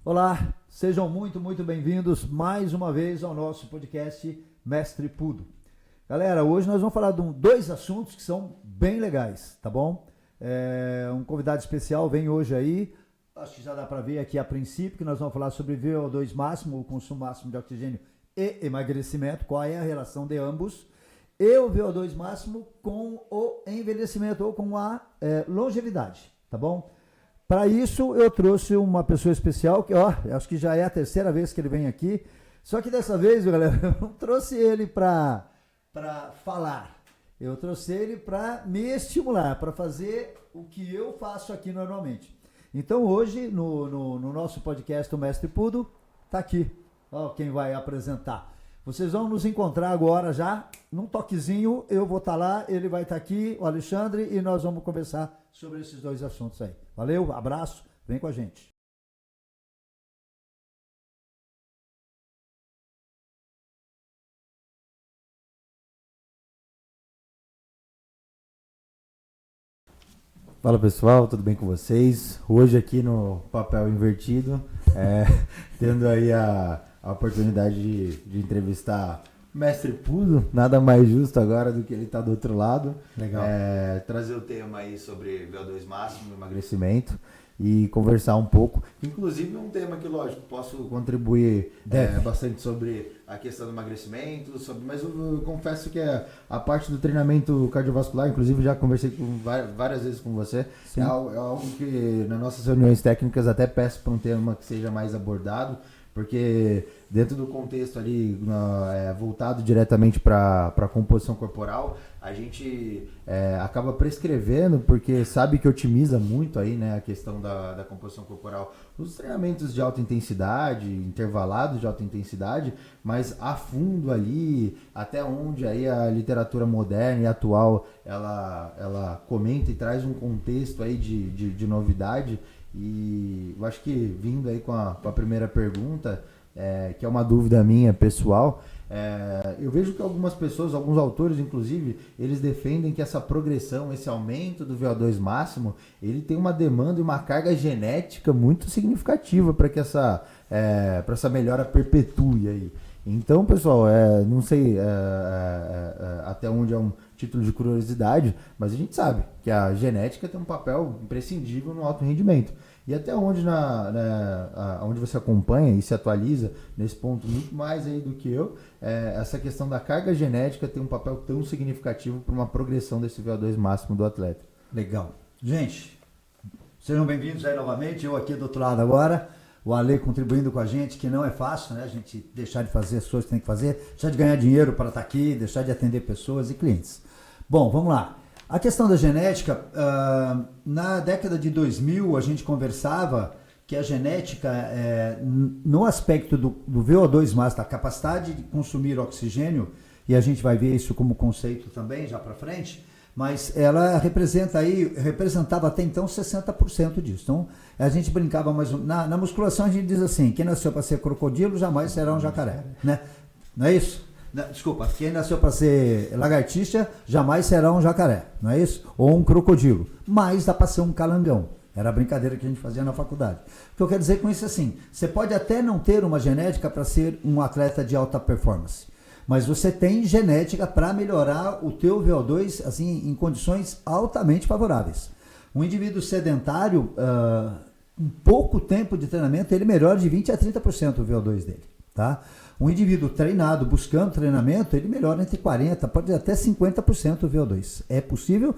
Olá, sejam muito bem-vindos mais uma vez ao nosso podcast Mestre Pudo. Galera, hoje nós vamos falar de dois assuntos que são bem legais, tá bom? Um convidado especial vem hoje aí, acho que já dá para ver aqui a princípio, que nós vamos falar sobre VO2 máximo, o consumo máximo de oxigênio e emagrecimento, qual é a relação de ambos, e o VO2 máximo com o envelhecimento ou com a longevidade, tá bom? Para isso, eu trouxe uma pessoa especial, que acho que já é a terceira vez que ele vem aqui. Só que dessa vez, galera, eu não trouxe ele para falar. Eu trouxe ele para me estimular, para fazer o que eu faço aqui normalmente. Então, hoje, no nosso podcast, o Mestre Pudo, tá aqui. Ó, quem vai apresentar. Vocês vão nos encontrar agora já, num toquezinho, eu vou estar lá, ele vai estar aqui, o Alexandre, e nós vamos conversar sobre esses dois assuntos aí. Valeu, abraço, vem com a gente. Fala pessoal, tudo bem com vocês? Hoje aqui no Papel Invertido, tendo aí a oportunidade de entrevistar o Mestre Pudo, nada mais justo agora do que ele estar do outro lado. Legal. Trazer o tema aí sobre VO2 máximo, emagrecimento e conversar um pouco. Inclusive um tema que, lógico, posso contribuir bastante sobre a questão do emagrecimento, mas eu confesso que a parte do treinamento cardiovascular, inclusive já conversei várias vezes com você, é algo que nas nossas reuniões técnicas até peço para um tema que seja mais abordado, porque dentro do contexto ali voltado diretamente para a composição corporal, a gente acaba prescrevendo, porque sabe que otimiza muito aí, né, a questão da composição corporal, os treinamentos de alta intensidade, intervalados de alta intensidade, mas a fundo ali, até onde aí a literatura moderna e atual ela comenta e traz um contexto aí de novidade. E eu acho que vindo aí com a primeira pergunta, que é uma dúvida minha pessoal, eu vejo que algumas pessoas, alguns autores inclusive, eles defendem que essa progressão, esse aumento do VO2 máximo, ele tem uma demanda e uma carga genética muito significativa para que essa melhora perpetue aí. Então, pessoal, não sei até onde é um título de curiosidade, mas a gente sabe que a genética tem um papel imprescindível no alto rendimento. E até onde, onde você acompanha e se atualiza nesse ponto muito mais aí do que eu, essa questão da carga genética tem um papel tão significativo para uma progressão desse VO2 máximo do atleta. Legal. Gente, sejam bem-vindos aí novamente, eu aqui do outro lado agora. O Ale contribuindo com a gente, que não é fácil, né? A gente deixar de fazer as coisas que tem que fazer, deixar de ganhar dinheiro para estar aqui, deixar de atender pessoas e clientes. Bom, vamos lá. A questão da genética, na década de 2000 a gente conversava que a genética, no aspecto do VO2 máximo, da capacidade de consumir oxigênio, e a gente vai ver isso como conceito também já para frente, mas ela representava até então 60% disso. Então, a gente brincava mais na musculação a gente diz assim, quem nasceu para ser crocodilo jamais será um jacaré, né? Não é isso? Desculpa, quem nasceu para ser lagartixa jamais será um jacaré, não é isso? Ou um crocodilo, mas dá para ser um calangão. Era a brincadeira que a gente fazia na faculdade. O que eu quero dizer com isso é assim, você pode até não ter uma genética para ser um atleta de alta performance, mas você tem genética para melhorar o teu VO2 assim, em condições altamente favoráveis. Um indivíduo sedentário, em pouco tempo de treinamento, ele melhora de 20% a 30% o VO2 dele. Tá? Um indivíduo treinado, buscando treinamento, ele melhora entre 40%, pode até 50% o VO2. É possível.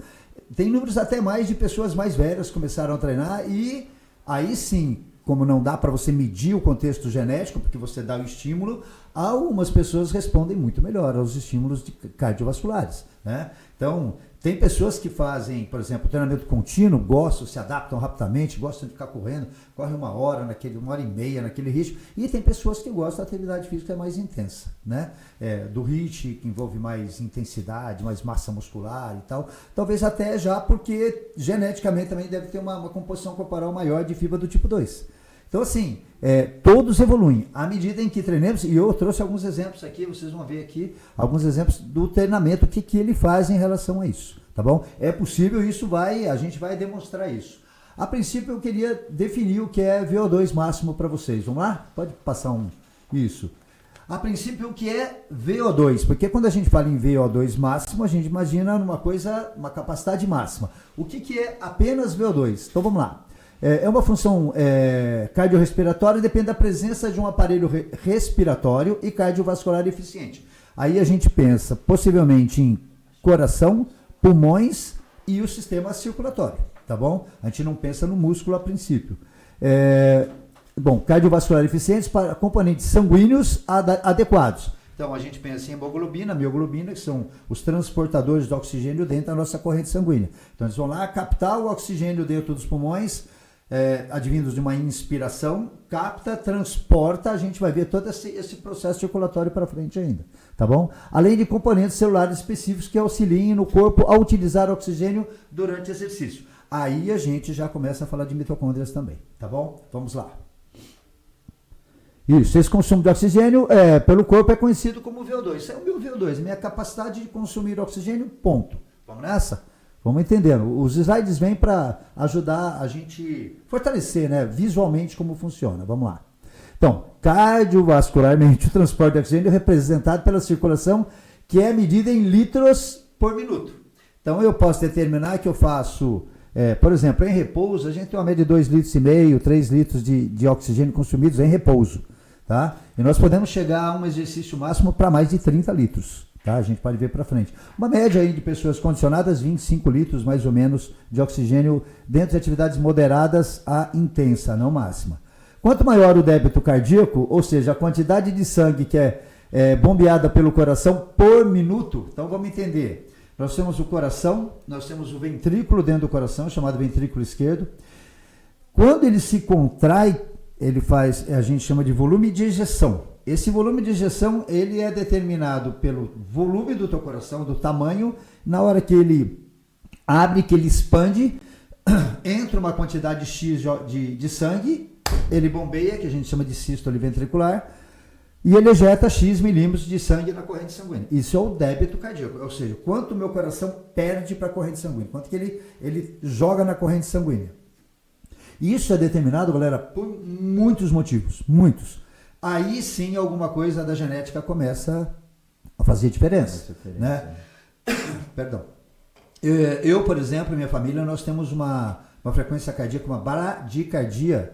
Tem números até mais de pessoas mais velhas que começaram a treinar e aí sim, como não dá para você medir o contexto genético, porque você dá o estímulo, algumas pessoas respondem muito melhor aos estímulos cardiovasculares, né? Então, tem pessoas que fazem, por exemplo, treinamento contínuo, gostam, se adaptam rapidamente, gostam de ficar correndo, correm 1 hora e meia naquele ritmo, e tem pessoas que gostam da atividade física que é mais intensa, né? Do HIIT, que envolve mais intensidade, mais massa muscular e tal, talvez até já porque geneticamente também deve ter uma composição corporal maior de fibra do tipo 2. Então, assim, todos evoluem. À medida em que treinamos, e eu trouxe alguns exemplos aqui, vocês vão ver aqui, alguns exemplos do treinamento, o que ele faz em relação a isso, tá bom? É possível, a gente vai demonstrar isso. A princípio eu queria definir o que é VO2 máximo para vocês. Vamos lá? Pode passar isso. A princípio o que é VO2, porque quando a gente fala em VO2 máximo, a gente imagina uma capacidade máxima. O que é apenas VO2? Então vamos lá. É uma função cardiorrespiratória, depende da presença de um aparelho respiratório e cardiovascular eficiente. Aí a gente pensa possivelmente em coração, pulmões e o sistema circulatório, tá bom? A gente não pensa no músculo a princípio. Cardiovascular eficientes para componentes sanguíneos adequados. Então a gente pensa em hemoglobina, mioglobina, que são os transportadores de oxigênio dentro da nossa corrente sanguínea. Então eles vão lá captar o oxigênio dentro dos pulmões, advindos de uma inspiração, capta, transporta, a gente vai ver todo esse processo circulatório para frente ainda, tá bom? Além de componentes celulares específicos que auxiliem no corpo a utilizar oxigênio durante o exercício. Aí a gente já começa a falar de mitocôndrias também, tá bom? Vamos lá. Isso, esse consumo de oxigênio pelo corpo é conhecido como VO2. Isso é o meu VO2, minha capacidade de consumir oxigênio, ponto. Vamos nessa? Vamos entendendo. Os slides vêm para ajudar a gente fortalecer, né, visualmente como funciona. Vamos lá. Então, cardiovascularmente, o transporte de oxigênio é representado pela circulação, que é medida em litros por minuto. Então, eu posso determinar que eu faço, por exemplo, em repouso, a gente tem uma média de 2,5 litros, 3 litros de oxigênio consumidos em repouso. Tá? E nós podemos chegar a um exercício máximo para mais de 30 litros. Tá? A gente pode ver para frente. Uma média aí de pessoas condicionadas, 25 litros mais ou menos de oxigênio dentro de atividades moderadas a intensa, não máxima. Quanto maior o débito cardíaco, ou seja, a quantidade de sangue que é bombeada pelo coração por minuto, então vamos entender. Nós temos o coração, nós temos o ventrículo dentro do coração, chamado ventrículo esquerdo. Quando ele se contrai, ele faz, a gente chama de volume de ejeção. Esse volume de ejeção, ele é determinado pelo volume do teu coração, do tamanho. Na hora que ele abre, que ele expande, entra uma quantidade X de sangue, ele bombeia, que a gente chama de sístole ventricular, e ele ejeta X milímetros de sangue na corrente sanguínea. Isso é o débito cardíaco, ou seja, quanto o meu coração perde para a corrente sanguínea, quanto que ele joga na corrente sanguínea. Isso é determinado, galera, por muitos motivos, muitos. Aí sim alguma coisa da genética começa a fazer diferença, né? Perdão. Eu, por exemplo, minha família, nós temos uma frequência cardíaca, uma bradicardia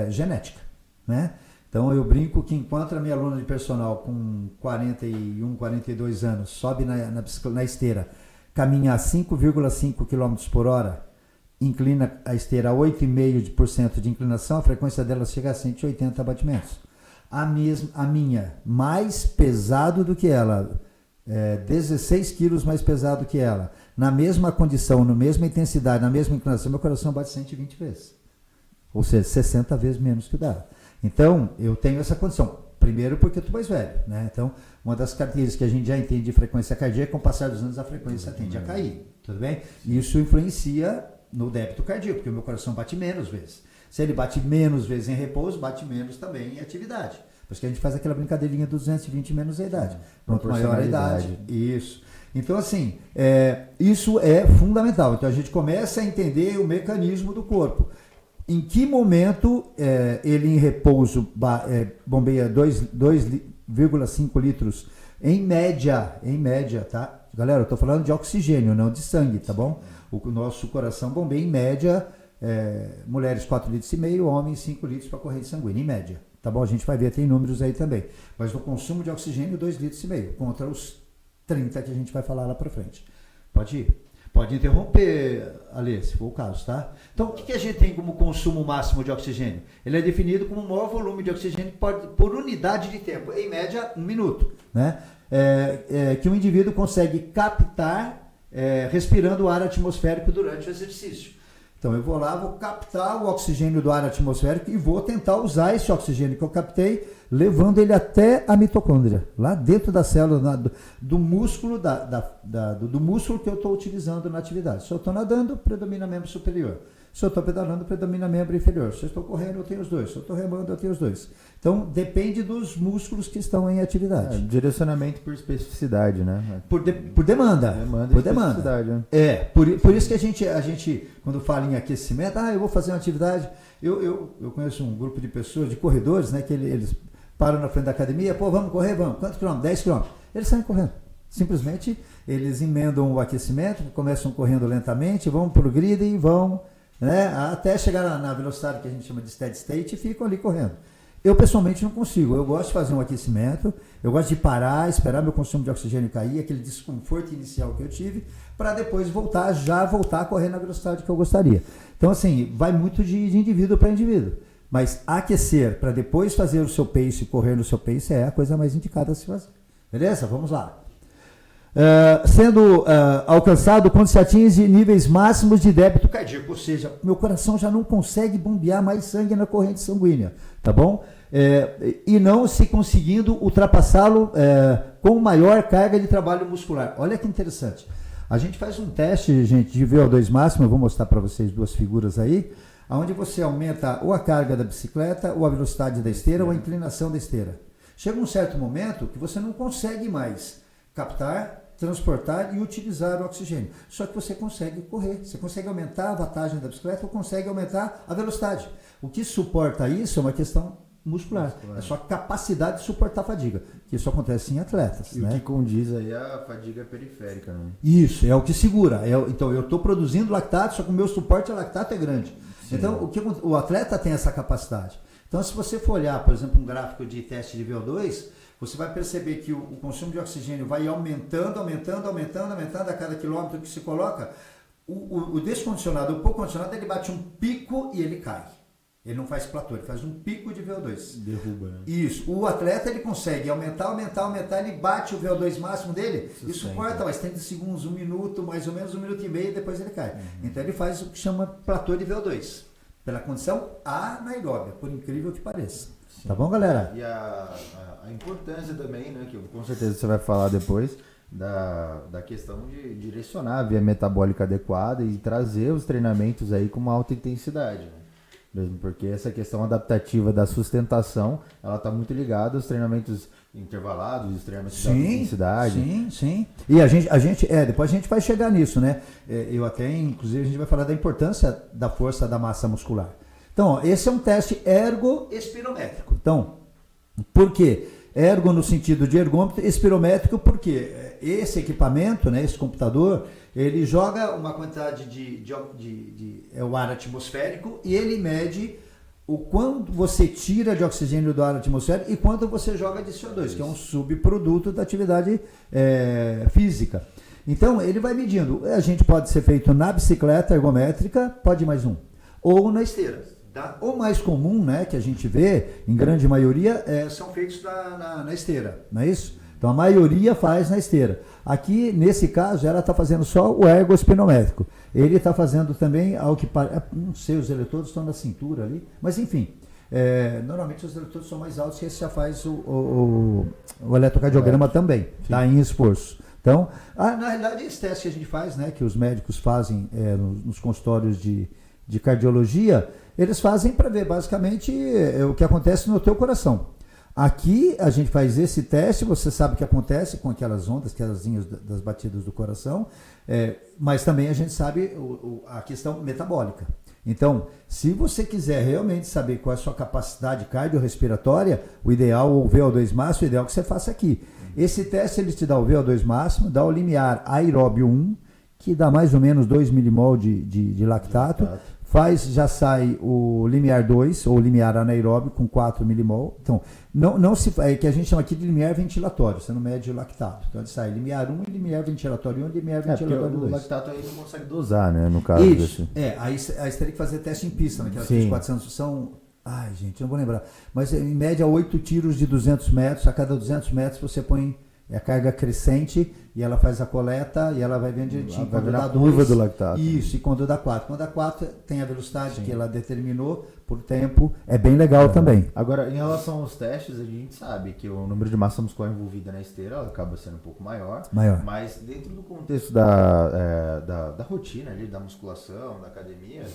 genética, né? Então eu brinco que enquanto a minha aluna de personal com 41, 42 anos sobe na esteira, caminha a 5,5 km por hora, inclina a esteira a 8,5% de inclinação, a frequência dela chega a 180 batimentos. A minha, mais pesado do que ela, 16 quilos mais pesado que ela, na mesma condição, na mesma intensidade, na mesma inclinação, meu coração bate 120 vezes. Ou seja, 60 vezes menos que o dela. Então, eu tenho essa condição. Primeiro porque eu estou mais velho, né? Então, uma das características que a gente já entende de frequência cardíaca, com o passar dos anos a frequência tende a cair, tudo bem? Isso influencia no débito cardíaco, porque o meu coração bate menos vezes. Se ele bate menos vezes em repouso, bate menos também em atividade. Por isso que a gente faz aquela brincadeirinha dos 220 menos a idade. Quanto maior a idade. Isso. Então, assim, isso é fundamental. Então, a gente começa a entender o mecanismo do corpo. Em que momento ele em repouso bombeia 2,5 litros em média, tá? Galera, eu estou falando de oxigênio, não de sangue, tá bom? O nosso coração bombeia em média, mulheres 4,5 litros, homens 5 litros para corrente sanguínea, em média. Tá bom? A gente vai ver, tem números aí também. Mas no consumo de oxigênio, 2,5 litros, contra os 30 que a gente vai falar lá para frente. Pode ir? Pode interromper, Ale, se for o caso, tá? Então, o que a gente tem como consumo máximo de oxigênio? Ele é definido como o maior volume de oxigênio por unidade de tempo, em média, 1 minuto, né? Que o indivíduo consegue captar respirando o ar atmosférico durante o exercício. Então, eu vou lá, vou captar o oxigênio do ar atmosférico e vou tentar usar esse oxigênio que eu captei, levando ele até a mitocôndria, lá dentro da célula, do músculo, do músculo que eu estou utilizando na atividade. Se eu estou nadando, predomina membro superior. Se eu estou pedalando, predomina membro inferior. Se eu estou correndo, eu tenho os dois. Se eu estou remando, eu tenho os dois. Então, depende dos músculos que estão em atividade. Direcionamento por especificidade, né? Por demanda. Por demanda. Né? Por isso que a gente, quando fala em aquecimento, eu vou fazer uma atividade. Eu conheço um grupo de pessoas, de corredores, né, que eles param na frente da academia, vamos correr, vamos. Quantos quilômetros? 10 quilômetros. Eles saem correndo. Simplesmente, eles emendam o aquecimento, começam correndo lentamente, vão para o grid e vão, né, até chegar na velocidade que a gente chama de steady state e ficam ali correndo. Eu, pessoalmente, não consigo. Eu gosto de fazer um aquecimento, eu gosto de parar, esperar meu consumo de oxigênio cair, aquele desconforto inicial que eu tive, para depois voltar a correr na velocidade que eu gostaria. Então, assim, vai muito de indivíduo para indivíduo. Mas aquecer para depois fazer o seu pace, correr no seu pace, é a coisa mais indicada a se fazer. Beleza? Vamos lá. Sendo alcançado quando se atinge níveis máximos de débito cardíaco, ou seja, meu coração já não consegue bombear mais sangue na corrente sanguínea, tá bom? E não se conseguindo ultrapassá-lo com maior carga de trabalho muscular. Olha que interessante. A gente faz um teste, gente, de VO2 máximo, eu vou mostrar para vocês duas figuras aí, onde você aumenta ou a carga da bicicleta, ou a velocidade da esteira, ou a inclinação da esteira. Chega um certo momento que você não consegue mais captar, transportar e utilizar o oxigênio. Só que você consegue correr, você consegue aumentar a wattagem da bicicleta ou consegue aumentar a velocidade. O que suporta isso é uma questão muscular. É só a capacidade de suportar a fadiga, que isso acontece em atletas. E né? O que condiz aí é a fadiga periférica. Né? Isso, é o que segura. Então eu estou produzindo lactato, só que o meu suporte a lactato é grande. Sim. Então o atleta tem essa capacidade. Então se você for olhar, por exemplo, um gráfico de teste de VO2, você vai perceber que o consumo de oxigênio vai aumentando a cada quilômetro que se coloca. O descondicionado, o pouco condicionado, ele bate um pico e ele cai. Ele não faz platô, ele faz um pico de VO2. Derruba, né? Isso. O atleta, ele consegue aumentar, ele bate o VO2 máximo dele e suporta mais 30 segundos, 1 minuto, mais ou menos 1 minuto e meio, e depois ele cai. Então ele faz o que chama platô de VO2, pela condição anaeróbia, por incrível que pareça. Sim. Tá bom, galera? E a importância também, né, que com certeza você vai falar depois, da questão de direcionar a via metabólica adequada e trazer os treinamentos aí com uma alta intensidade, né? Mesmo porque essa questão adaptativa da sustentação, ela está muito ligada aos treinamentos intervalados, os treinamentos de alta intensidade. Sim. E a gente depois a gente vai chegar nisso, né? Eu até, inclusive, a gente vai falar da importância da força da massa muscular. Então, ó, esse é um teste ergoespirométrico. Então, por quê? Ergo no sentido de ergômetro, espirométrico porque esse equipamento, né, esse computador, ele joga uma quantidade de o ar atmosférico e ele mede o quanto você tira de oxigênio do ar atmosférico e quanto você joga de CO2, que é um subproduto da atividade física. Então, ele vai medindo. A gente pode ser feito na bicicleta ergométrica, pode ir mais um, ou na esteira. O mais comum, né, que a gente vê, em grande maioria, são feitos na esteira, não é isso? Então a maioria faz na esteira. Aqui, nesse caso, ela está fazendo só o ergoespinométrico. Ele está fazendo também, ao que parece, não sei, os eletrodos estão na cintura ali, mas enfim, normalmente os eletrodos são mais altos e esse já faz o eletrocardiograma também, tá, em esforço. Então, na realidade, esse teste que a gente faz, né, que os médicos fazem nos consultórios de cardiologia, eles fazem para ver basicamente o que acontece no teu coração. Aqui a gente faz esse teste, você sabe o que acontece com aquelas ondas, aquelas linhas das batidas do coração, mas também a gente sabe a questão metabólica. Então, se você quiser realmente saber qual é a sua capacidade cardiorrespiratória, o ideal, o VO2 máximo, o ideal é que você faça aqui. Esse teste ele te dá o VO2 máximo, dá o limiar aeróbio 1, que dá mais ou menos 2 milimol de lactato. Já sai o limiar 2, ou limiar anaeróbio, com 4 milimol. Então, que a gente chama aqui de limiar ventilatório, você não mede o lactato. Então, ele sai limiar 1 e limiar ventilatório 1 e limiar ventilatório 2. O lactato aí não consegue dosar, né, no caso. Isso, aí você teria que fazer teste em pista, naquelas 400 são... Ai, gente, não vou lembrar. Mas, em média, 8 tiros de 200 metros. A cada 200 metros, você põe a carga crescente e ela faz a coleta e ela vai vendo direitinho. Quando dá a curva do lactato. Isso, e quando dá 4. Quando dá 4, tem a velocidade que ela determinou por tempo. É bem legal também. Agora, em relação aos testes, a gente sabe que o número de massa muscular envolvida na esteira ela acaba sendo um pouco maior. Mas dentro do contexto da rotina ali, da musculação, da academia,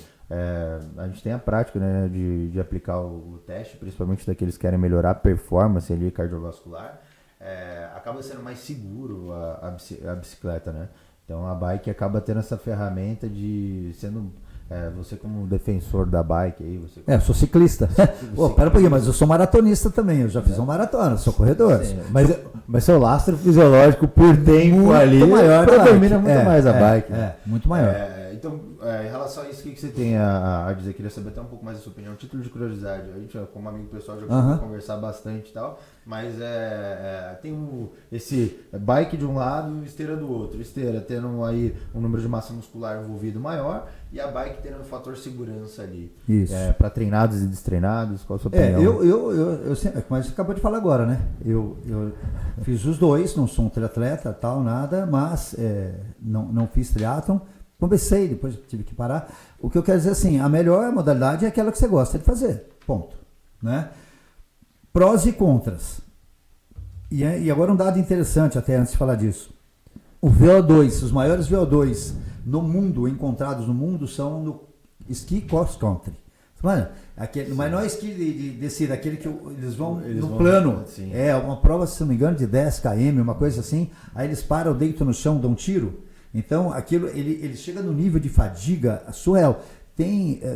a gente tem a prática, né, de aplicar o teste, principalmente daqueles que querem melhorar a performance ali cardiovascular, acaba sendo mais seguro a bicicleta, né? Então a bike acaba tendo essa ferramenta de sendo você como defensor da bike aí, você eu sou ciclista. Pô, pera um pouquinho, mas eu sou maratonista também, eu já fiz uma maratona, sou corredor. Sim, mas seu lastro fisiológico por tempo muito ali maior predomina muito mais a bike. Muito maior. Então, em relação a isso, o que você tem a dizer? Queria saber até um pouco mais da sua opinião, título de curiosidade. A gente, como amigo pessoal, já conseguiu conversar bastante e tal, mas tem esse bike de um lado e esteira do outro. Esteira tendo aí um número de massa muscular envolvido maior e a bike tendo um fator segurança ali. Isso. Para treinados e destreinados, qual a sua opinião? Eu sempre, mas você acabou de falar agora, né? Eu fiz os dois, não sou um triatleta, tal, nada, mas não fiz triatlon. Comecei, depois tive que parar. O que eu quero dizer assim, a melhor modalidade é aquela que você gosta de fazer, ponto. Né? Prós e contras. E agora um dado interessante até antes de falar disso. O VO2, os maiores VO2 no mundo, encontrados no mundo, são no esqui cross country. Mano, mas não é esqui de descida, aquele que eles vão no plano. Sim. Uma prova, se não me engano, de 10 km, uma coisa assim. Aí eles param, deitam no chão, dão um tiro. Então, aquilo, ele chega no nível de fadiga surreal.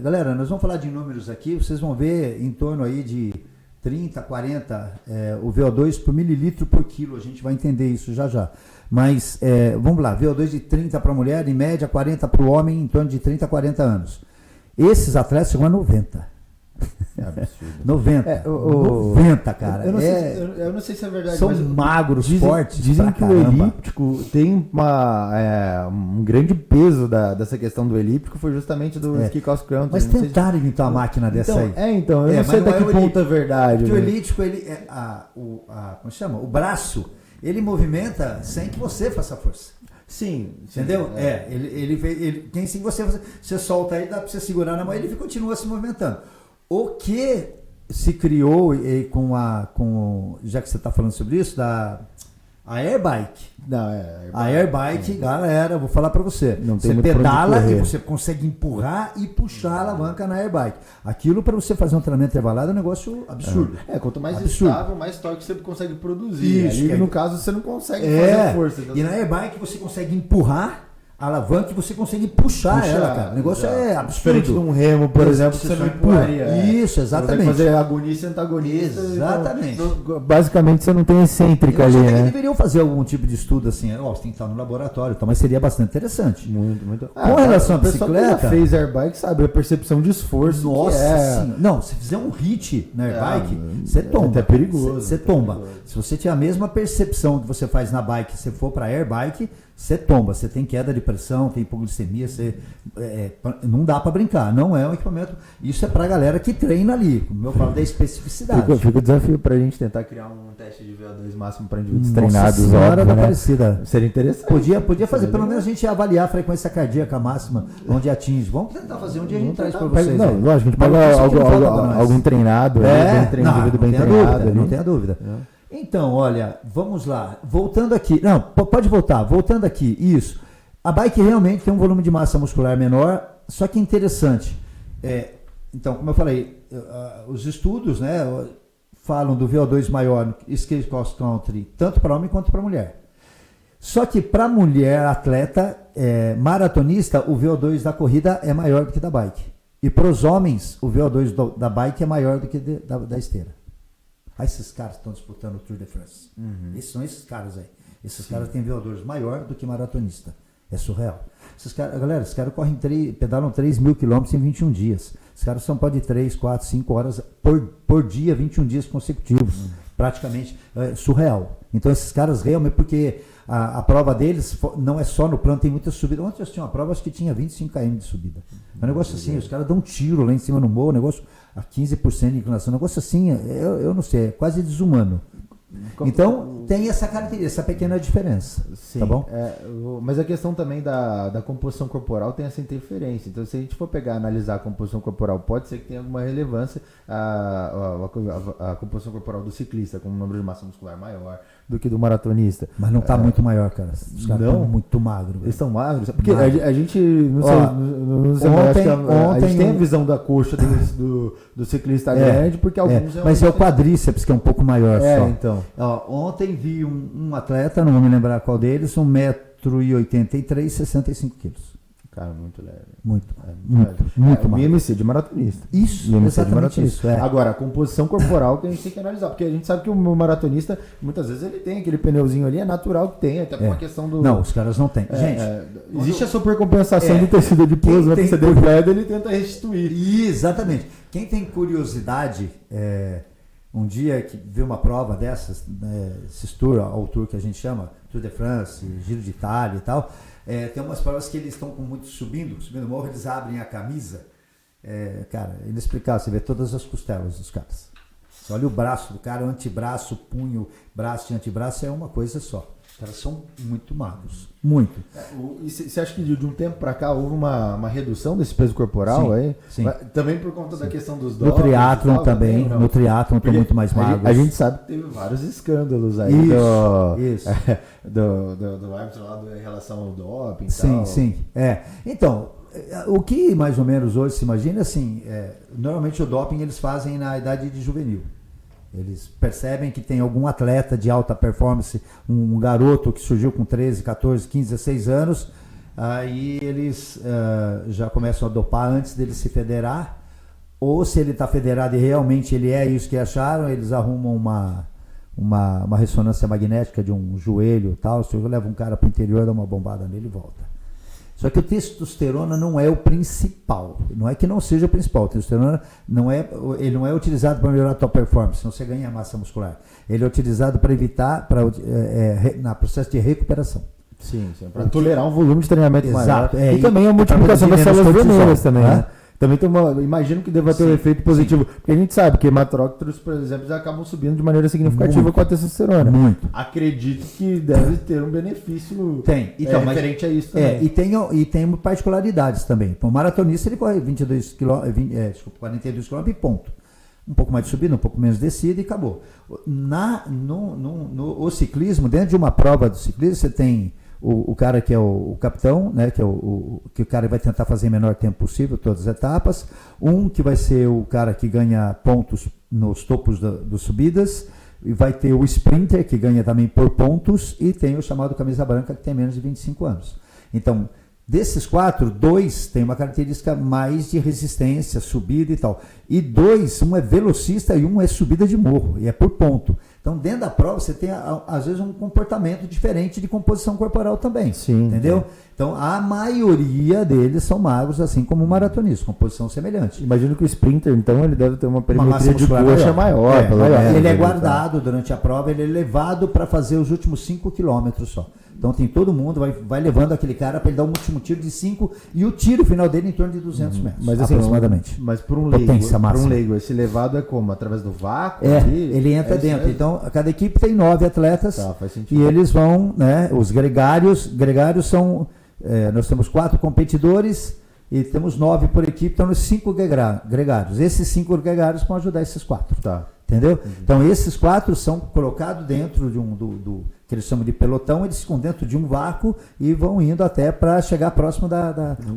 Galera, nós vamos falar de números aqui, vocês vão ver em torno aí de 30, 40 o VO2 por mililitro por quilo, a gente vai entender isso já. Mas, vamos lá, VO2 de 30 para a mulher, em média 40 para o homem, em torno de 30 a 40 anos. Esses atletas chegam a 90. É absurdo. 90. 90, cara. Eu não sei se é verdade. São magros, fortes. Dizem que o elíptico tem um grande peso dessa questão do elíptico, foi justamente do ski cross country. Mas tentaram inventar uma máquina dessa aí. Então, eu não sei até que ponto é verdade. Porque o elíptico, como chama? O braço, ele movimenta sem que você faça força. Sim. Entendeu? Tem sim você solta aí, dá pra você segurar na mão e ele continua se movimentando. O que se criou já que você está falando sobre isso, a airbike. A airbike, galera, vou falar para você. Você pedala e você consegue empurrar e puxar a alavanca na airbike. Aquilo para você fazer um treinamento intervalado é um negócio absurdo. Quanto mais estável, mais torque você consegue produzir. Isso, ali, no caso, você não consegue fazer força. E na airbike você consegue empurrar a alavanca e você consegue puxar ela, cara. O negócio é absurdo. Diferente de um remo, por exemplo, que você não empurraria. Isso, exatamente. Você fazer agonista e antagonista. Exatamente. Então, basicamente você não tem excêntrica ali, né? Deveriam fazer algum tipo de estudo assim, você tem que estar no laboratório, mas seria bastante interessante. Muito. Com relação à bicicleta... Quem fez airbike sabe a percepção de esforço. Nossa, sim. Não, se fizer um hit na airbike, você tomba. É perigoso. Você tomba. Se você tiver a mesma percepção que você faz na bike, se você for para airbike, você tomba, você tem queda de pressão, tem hipoglicemia, não dá para brincar, não é um equipamento, isso é para a galera que treina ali, como eu falo da especificidade. Fica o desafio para a gente tentar criar um teste de VO2 máximo para indivíduos treinados. Senhora da né? Aparecida. Seria interessante. Podia fazer, pelo menos a gente avaliar a frequência cardíaca máxima, onde atinge. Vamos tentar fazer um dia, a gente traz para vocês. Não, lógico, a gente pega algum treinado, indivíduo bem treinado. Não tenha dúvida. Então, olha, vamos lá. Voltando aqui. Não, pode voltar. Voltando aqui. Isso. A bike realmente tem um volume de massa muscular menor, só que interessante. Então, como eu falei, os estudos, né, falam do VO2 maior no ski cross country, tanto para homem quanto para mulher. Só que para mulher atleta maratonista, o VO2 da corrida é maior do que da bike. E para os homens, o VO2 da bike é maior do que da esteira. Esses caras estão disputando o Tour de France. São esses caras aí. Esses caras têm VO2 maior do que maratonista. É surreal. Esses caras correm pedalam 3 mil quilômetros em 21 dias. Esses caras são de 3, 4, 5 horas por dia, 21 dias consecutivos. Praticamente surreal. Então esses caras realmente, porque a prova deles não é só no plano, tem muita subida. Ontem eu assisti uma prova, acho que tinha 25 km de subida. É um negócio assim, os caras dão um tiro lá em cima no morro, um negócio a 15% de inclinação, um negócio assim, eu não sei, é quase desumano. Então, tem essa característica, essa pequena diferença. Sim, tá bom? Mas a questão também da composição corporal tem essa interferência. Então, se a gente for pegar e analisar a composição corporal, pode ser que tenha alguma relevância a composição corporal do ciclista, com um número de massa muscular maior do que do maratonista. Mas não está muito maior, cara. Os caras estão muito magros. Eles estão magros? Porque a gente, não sei, a gente tem a visão da coxa do ciclista grande, porque alguns... Mas é o quadríceps que é um pouco maior só. Então. Ontem vi um atleta, não vou me lembrar qual deles, 1,83m, 65 quilos. Cara, muito leve. Muito o IMC de maratonista. Isso, exatamente isso. Agora, a composição corporal que a gente tem que analisar, porque a gente sabe que o maratonista, muitas vezes ele tem aquele pneuzinho ali, é natural que tem, até por uma questão do... Não, os caras não têm. Gente, existe a supercompensação do tecido adiposo, né? Você degrada, ele tenta restituir. Exatamente. Quem tem curiosidade, um dia que vê uma prova dessas, esses ao tour que a gente chama, Tour de France, Giro de Itália e tal, tem umas provas que eles estão muito subindo o morro, eles abrem a camisa, cara, é inexplicável, você vê todas as costelas dos caras. Você olha o braço do cara, o antebraço, punho, braço e antebraço é uma coisa só. Os caras são muito magros, muito. E você acha que de um tempo para cá houve uma redução desse peso corporal? Sim. Também por conta da questão dos dopings? No triatlon também, no triatlon estão muito mais magros. A gente sabe que teve vários escândalos aí do árbitro lá em relação ao doping. Sim. Então, o que mais ou menos hoje se imagina, assim, normalmente o doping eles fazem na idade de juvenil. Eles percebem que tem algum atleta de alta performance, um garoto que surgiu com 13, 14, 15, 16 anos, aí eles já começam a dopar antes dele se federar, ou se ele está federado e realmente ele é isso que acharam, eles arrumam uma ressonância magnética de um joelho e tal, se leva um cara para o interior, dá uma bombada nele e volta. Só que o testosterona não é o principal. Não é que não seja o principal. O testosterona não é utilizado para melhorar a tua performance, senão você ganha massa muscular. Ele é utilizado para evitar, no processo de recuperação. Sim, para tolerar um volume de treinamento maior. E também a multiplicação das células vermelhas também, né? Também tem imagino que deva ter um efeito positivo. Porque a gente sabe que hematorócitos, por exemplo, acabam subindo de maneira significativa com a testosterona. Muito. Acredito que deve ter um benefício referente a isso também. E tem particularidades também. O maratonista ele corre 42 km e ponto. Um pouco mais de subida, um pouco menos de descida e acabou. No ciclismo, dentro de uma prova do ciclismo, você tem o cara que é o capitão, né, que o cara vai tentar fazer em menor tempo possível todas as etapas, que vai ser o cara que ganha pontos nos topos das subidas, e vai ter o sprinter que ganha também por pontos, e tem o chamado camisa branca que tem menos de 25 anos. Então, desses 4, 2 tem uma característica mais de resistência, subida e tal. E 2, um é velocista e um é subida de morro, e é por ponto. Então, dentro da prova, você tem, às vezes, um comportamento diferente de composição corporal também. Sim. Entendeu? Então, a maioria deles são magros, assim como o maratonista, composição semelhante. Imagino que o sprinter, então, ele deve ter uma perimetria de coxa maior. Ele é guardado durante a prova, ele é levado para fazer os últimos 5 quilômetros só. Então, tem todo mundo, vai levando aquele cara para ele dar um último tiro de 5 e o tiro final dele em torno de 200 metros, mas, assim, aproximadamente. Mas para um leigo, esse levado é como? Através do vácuo? Ele entra dentro. Então, cada equipe tem 9 atletas faz sentido. E eles vão, né, os gregários são, nós temos 4 competidores e temos 9 por equipe, então os 5 gregários. Esses 5 gregários vão ajudar esses 4. Tá. Entendeu? Uhum. Então, esses 4 são colocados dentro de do que eles chamam de pelotão, eles ficam dentro de um vácuo e vão indo até para chegar próximo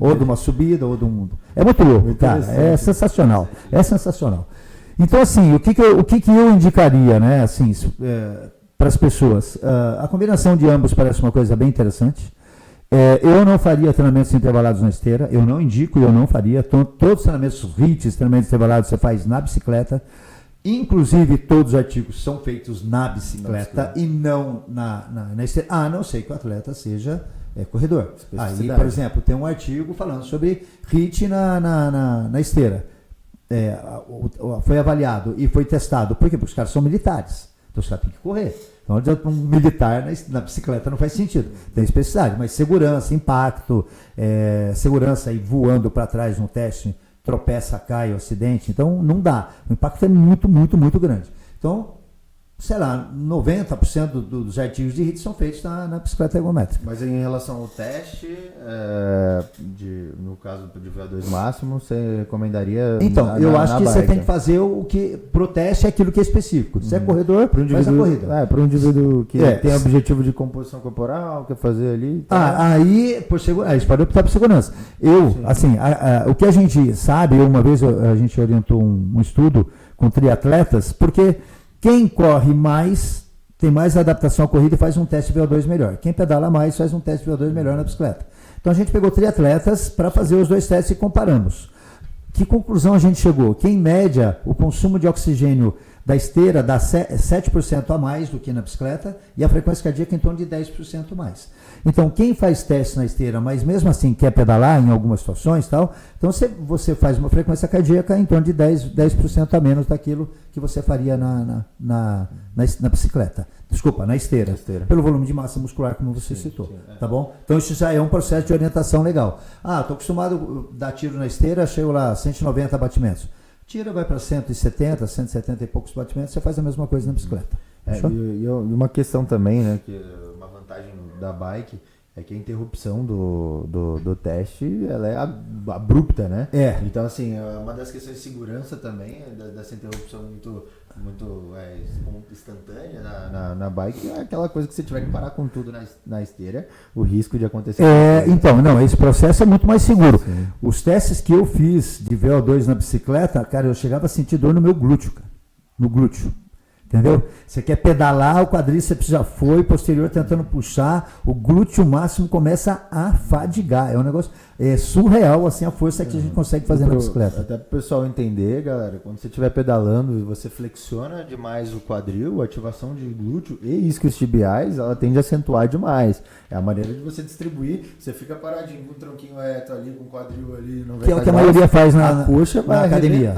ou de uma subida, ou de um... É muito louco, cara. É sensacional. É sensacional. Então, assim, o que eu indicaria, né, assim, para as pessoas? A combinação de ambos parece uma coisa bem interessante. Eu não faria treinamentos intervalados na esteira, eu não indico e eu não faria. Todos os treinamentos HIIT, treinamentos intervalados, você faz na bicicleta. Inclusive, todos os artigos são feitos na bicicleta e não na esteira, a não ser que o atleta seja corredor. Aí, por exemplo, tem um artigo falando sobre HIIT na esteira. Foi avaliado e foi testado. Por quê? Porque os caras são militares. Então, os caras têm que correr. Então, um militar na bicicleta não faz sentido. Tem especificidade, mas segurança, impacto, segurança aí voando para trás no teste, tropeça, cai, acidente. Então, não dá. O impacto é muito, muito, muito grande. Então, sei lá, 90% dos artigos de HIIT são feitos na bicicleta ergométrica. Mas em relação ao teste, no caso de VO2 máximo, você recomendaria? Então, eu acho que você tem que fazer o que pro teste é aquilo que é específico. Se é corredor, faz a corrida. Para um indivíduo que tem objetivo de composição corporal, quer fazer ali. Aí, isso pode optar por segurança. O que a gente sabe, uma vez a gente orientou um estudo com triatletas, porque quem corre mais, tem mais adaptação à corrida e faz um teste de VO2 melhor. Quem pedala mais faz um teste de VO2 melhor na bicicleta. Então a gente pegou triatletas para fazer os dois testes e comparamos. Que conclusão a gente chegou? Que em média o consumo de oxigênio da esteira dá 7% a mais do que na bicicleta e a frequência cardíaca em torno de 10% mais. Então, quem faz teste na esteira, mas mesmo assim quer pedalar em algumas situações, tal, então você faz uma frequência cardíaca em torno de 10% a menos daquilo que você faria na bicicleta. Desculpa, na esteira. Pelo volume de massa muscular, como você citou. Tá bom? Então, isso já é um processo de orientação legal. Estou acostumado a dar tiro na esteira, chego lá 190 batimentos. Tira, vai para 170, 170 e poucos batimentos, você faz a mesma coisa na bicicleta. E uma questão também, né, que uma vantagem da bike é que a interrupção do teste, ela é abrupta, né? Então, assim, uma das questões de segurança também, dessa interrupção muito instantânea na bike, é aquela coisa que você tiver que parar com tudo na esteira, o risco de acontecer. Esse processo é muito mais seguro. Sim. Os testes que eu fiz de VO2 na bicicleta, cara, eu chegava a sentir dor no meu glúteo, cara. No glúteo. Entendeu? Você quer pedalar, o quadríceps já foi, posterior tentando puxar, o glúteo máximo começa a fadigar. É um negócio surreal, assim, a força que a gente consegue fazer na bicicleta. Até para o pessoal entender, galera, quando você estiver pedalando e você flexiona demais o quadril, a ativação de glúteo e isquios tibiais, ela tende a acentuar demais. É a maneira de você distribuir, você fica paradinho com o tronquinho reto ali, com o quadril ali. Não vai que é o que a maioria faz na coxa na academia.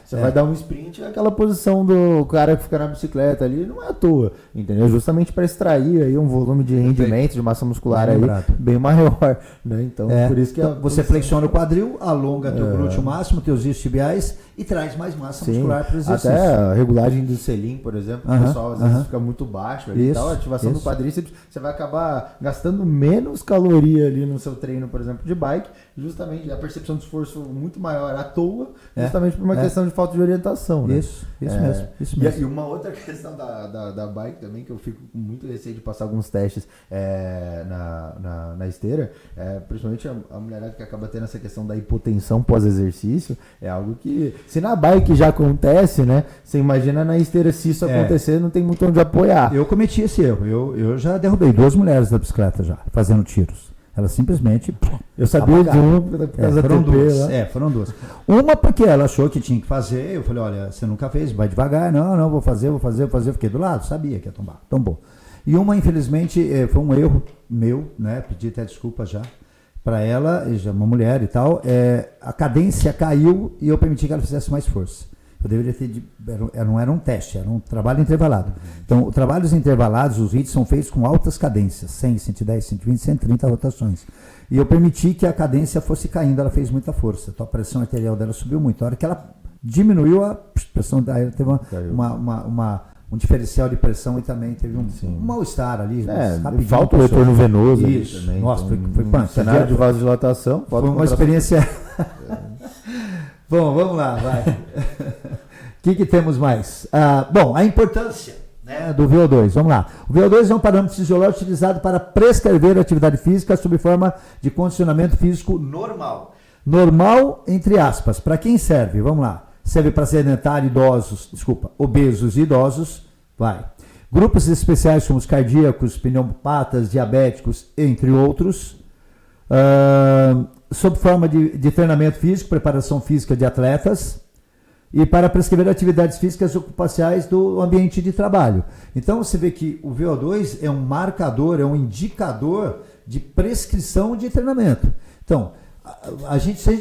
Você vai dar um sprint, aquela posição do cara que fica na bicicleta ali, não é à toa, entendeu? Justamente para extrair aí um volume de rendimento, de massa muscular aí bem maior, né? Então, por isso que você flexiona o quadril, alonga teu glúteo máximo, teus isquios tibiais e traz mais massa muscular para o exercício. Até a regulagem do selim, por exemplo, o pessoal às vezes fica muito baixo ali e tal, a ativação do quadríceps, você vai acabar gastando menos caloria ali no seu treino, por exemplo, de bike, justamente a percepção de esforço muito maior à toa, justamente por uma questão de falta de orientação, né? Isso mesmo. E uma outra questão da bike também, que eu fico com muito receio de passar alguns testes na esteira, principalmente a mulherada que acaba tendo essa questão da hipotensão pós-exercício, é algo que, se na bike já acontece, né? Você imagina na esteira, se isso acontecer, não tem muito onde apoiar. Eu cometi esse erro, eu já derrubei 2 mulheres da bicicleta já, fazendo tiros. Elas simplesmente... Eu sabia de uma por causa da TP, foram 2. Uma porque ela achou que tinha que fazer, eu falei, olha, você nunca fez, vai devagar. Não, vou fazer. Fiquei do lado, sabia que ia tombar. Tombou. E uma, infelizmente, foi um erro meu, né? Pedi até desculpa já para ela, já uma mulher e tal. A cadência caiu e eu permiti que ela fizesse mais força. Eu deveria ter... Não era um teste, era um trabalho intervalado. Então, trabalhos intervalados, os HIITs são feitos com altas cadências, 100, 110, 120, 130 rotações. E eu permiti que a cadência fosse caindo, ela fez muita força. Então, a pressão arterial dela subiu muito. A hora que ela diminuiu, a pressão dela teve um diferencial de pressão e também teve um mal-estar ali. Falta o retorno venoso. Isso. Também, nossa, foi punk. Cenário de vasodilatação. Foi uma experiência... Bom, vamos lá, vai. O que temos mais? A importância, né, do VO2. Vamos lá. O VO2 é um parâmetro fisiológico utilizado para prescrever atividade física sob forma de condicionamento físico normal. Normal, entre aspas. Para quem serve? Vamos lá. Serve para sedentário, obesos e idosos. Vai. Grupos especiais como os cardíacos, pneumopatas, diabéticos, entre outros. Sob forma de treinamento físico, preparação física de atletas e para prescrever atividades físicas ocupacionais do ambiente de trabalho. Então você vê que o VO2 é um marcador, é um indicador de prescrição de treinamento. Então,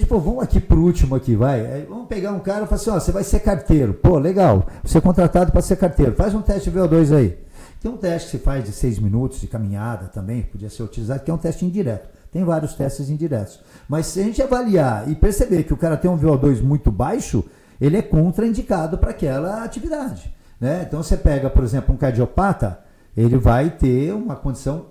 vamos aqui por último aqui, vai. Vamos pegar um cara e falar assim, você vai ser carteiro. Pô, legal, você é contratado para ser carteiro. Faz um teste de VO2 aí. Tem um teste que se faz de 6 minutos de caminhada também, podia ser utilizado, que é um teste indireto. Tem vários testes indiretos. Mas se a gente avaliar e perceber que o cara tem um VO2 muito baixo, ele é contraindicado para aquela atividade. né? Então você pega, por exemplo, um cardiopata, ele vai ter uma condição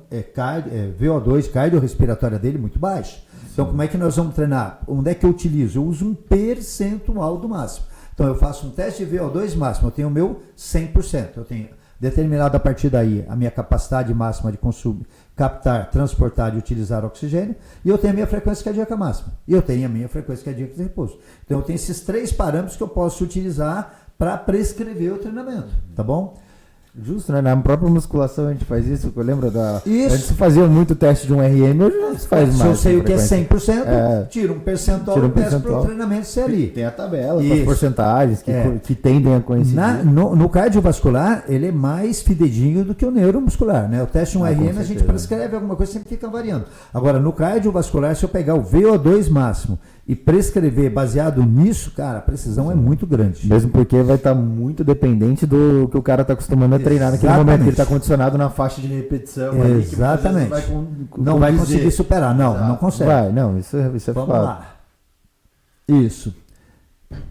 VO2 cardiorrespiratória dele muito baixa. Então como é que nós vamos treinar? Onde é que eu utilizo? Eu uso um percentual do máximo. Então eu faço um teste de VO2 máximo, eu tenho o meu 100%, eu tenho determinado a partir daí a minha capacidade máxima de consumo, captar, transportar e utilizar oxigênio, e eu tenho a minha frequência cardíaca máxima, e eu tenho a minha frequência cardíaca de repouso. Então eu tenho esses 3 parâmetros que eu posso utilizar para prescrever o treinamento, tá bom? Justo, né? Na própria musculação a gente faz isso, eu lembro Isso. Antes se fazia muito teste de um RM, hoje não se faz mais. Se eu sei o que é 100%, tiro um percentual e peço para o treinamento ser ali. Tem a tabela, com as porcentagens que tendem a coincidir. No cardiovascular, ele é mais fidedigno do que o neuromuscular, né? O teste 1RM a gente prescreve alguma coisa, sempre fica variando. Agora, no cardiovascular, se eu pegar o VO2 máximo e prescrever baseado nisso, cara, a precisão é muito grande. Mesmo porque vai estar muito dependente do que o cara está acostumando a treinar naquele momento. Ele está condicionado na faixa de repetição. Exatamente. Ali, que não vai conseguir superar. Não consegue. Isso é Vamos lá. Isso.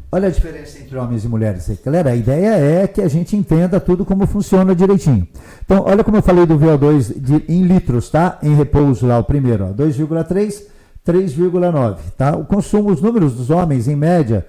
Olha a diferença entre homens e mulheres aí. Galera, a ideia é que a gente entenda tudo como funciona direitinho. Então, olha como eu falei do VO2 em litros, tá? Em repouso lá, o primeiro, 2,3, 3,9, tá? O consumo, os números dos homens, em média,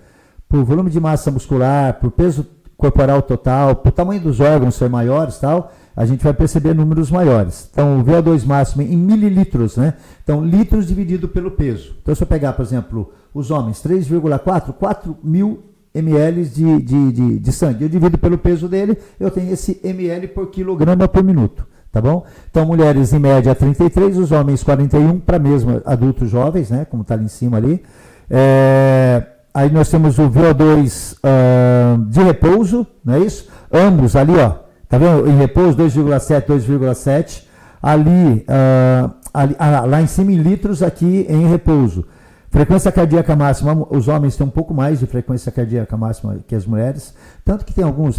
por volume de massa muscular, por peso corporal total, por tamanho dos órgãos ser maiores, tal, a gente vai perceber números maiores. Então, o VO2 máximo em mililitros, né? Então, litros dividido pelo peso. Então, se eu pegar, por exemplo, os homens, 3,4, 4 mil ml de sangue, eu divido pelo peso dele, eu tenho esse ml por quilograma por minuto. Tá bom? Então, mulheres em média 33, os homens 41, para mesmo adultos jovens, né? Como está ali em cima ali. Aí nós temos o VO2 de repouso, não é isso? Ambos ali, ó. Tá vendo? Em repouso, 2,7, 2,7. Lá em cima em litros, aqui em repouso. Frequência cardíaca máxima, os homens têm um pouco mais de frequência cardíaca máxima que as mulheres, tanto que tem alguns,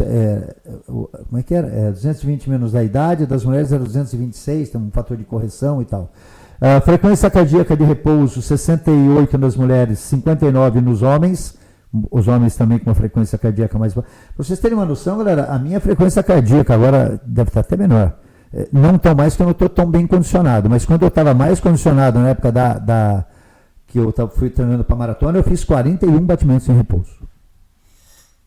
como é que era? 220 menos da idade, das mulheres era 226, tem um fator de correção e tal. Frequência cardíaca de repouso, 68 nas mulheres, 59 nos homens, os homens também com uma frequência cardíaca mais baixa. Para vocês terem uma noção, galera, a minha frequência cardíaca agora deve estar até menor. Não tão mais que eu não estou tão bem condicionado, mas quando eu estava mais condicionado na época que eu fui treinando para maratona, eu fiz 41 batimentos em repouso.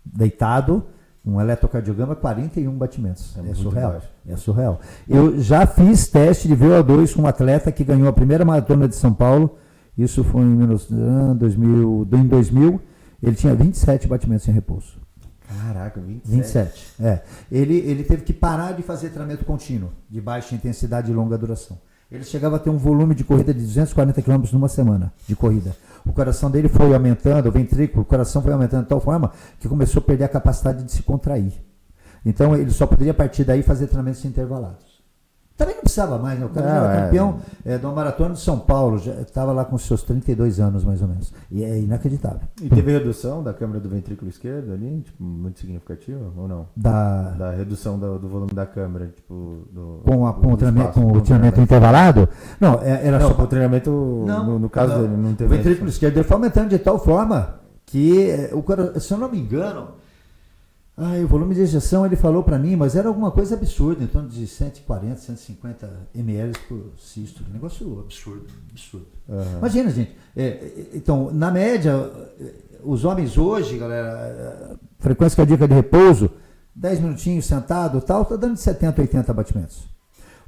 Deitado, um eletrocardiograma, 41 batimentos. É surreal. É surreal. Eu já fiz teste de VO2 com um atleta que ganhou a primeira maratona de São Paulo. Isso foi em 2000. Ele tinha 27 batimentos em repouso. Caraca, 27. Ele teve que parar de fazer treinamento contínuo, de baixa intensidade e longa duração. Ele chegava a ter um volume de corrida de 240 km numa semana de corrida. O coração dele foi aumentando, o ventrículo, o coração foi aumentando de tal forma que começou a perder a capacidade de se contrair. Então ele só poderia partir daí fazer treinamentos intervalados. Também não precisava mais, né? O cara já era campeão de uma maratona de São Paulo, já estava lá com seus 32 anos mais ou menos. E é inacreditável. E teve redução da câmara do ventrículo esquerdo ali, tipo, muito significativa ou não? Da redução do volume da câmara, tipo, com o treinamento intervalado? Não, era só com o treinamento, no caso dele, não teve. O ventrículo esquerdo dele foi aumentando de tal forma que, se eu não me engano, o volume de ejeção ele falou para mim, mas era alguma coisa absurda, em torno de 140, 150 ml por sístole. Negócio absurdo. Uhum. Imagina, gente. Então, na média, os homens hoje, galera, frequência cardíaca de repouso, 10 minutinhos sentado, tal, tá dando de 70, 80 batimentos.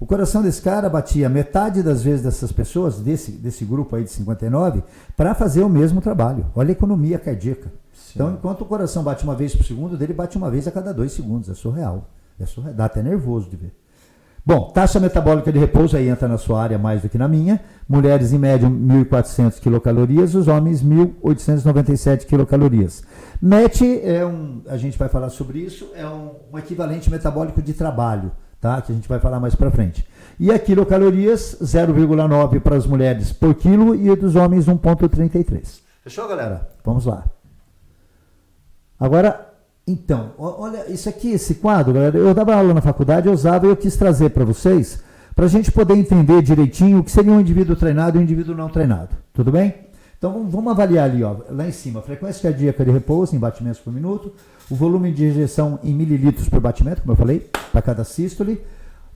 O coração desse cara batia metade das vezes dessas pessoas, desse grupo aí de 59, para fazer o mesmo trabalho. Olha a economia cardíaca. Então, enquanto o coração bate uma vez por segundo, dele bate uma vez a cada 2 segundos. É surreal. Dá até nervoso de ver. Bom, taxa metabólica de repouso aí entra na sua área mais do que na minha. Mulheres em média 1.400 quilocalorias, os homens 1.897 quilocalorias. MET a gente vai falar sobre isso, é um equivalente metabólico de trabalho, tá? Que a gente vai falar mais para frente. E a quilocalorias, 0,9 para as mulheres por quilo e dos homens 1,33. Fechou, galera? Vamos lá. Agora, então, olha, isso aqui, esse quadro, galera, eu dava aula na faculdade, eu usava e eu quis trazer para vocês, para a gente poder entender direitinho o que seria um indivíduo treinado e um indivíduo não treinado. Tudo bem? Então vamos avaliar ali, ó, lá em cima, a frequência cardíaca de repouso em batimentos por minuto, o volume de injeção em mililitros por batimento, como eu falei, para cada sístole,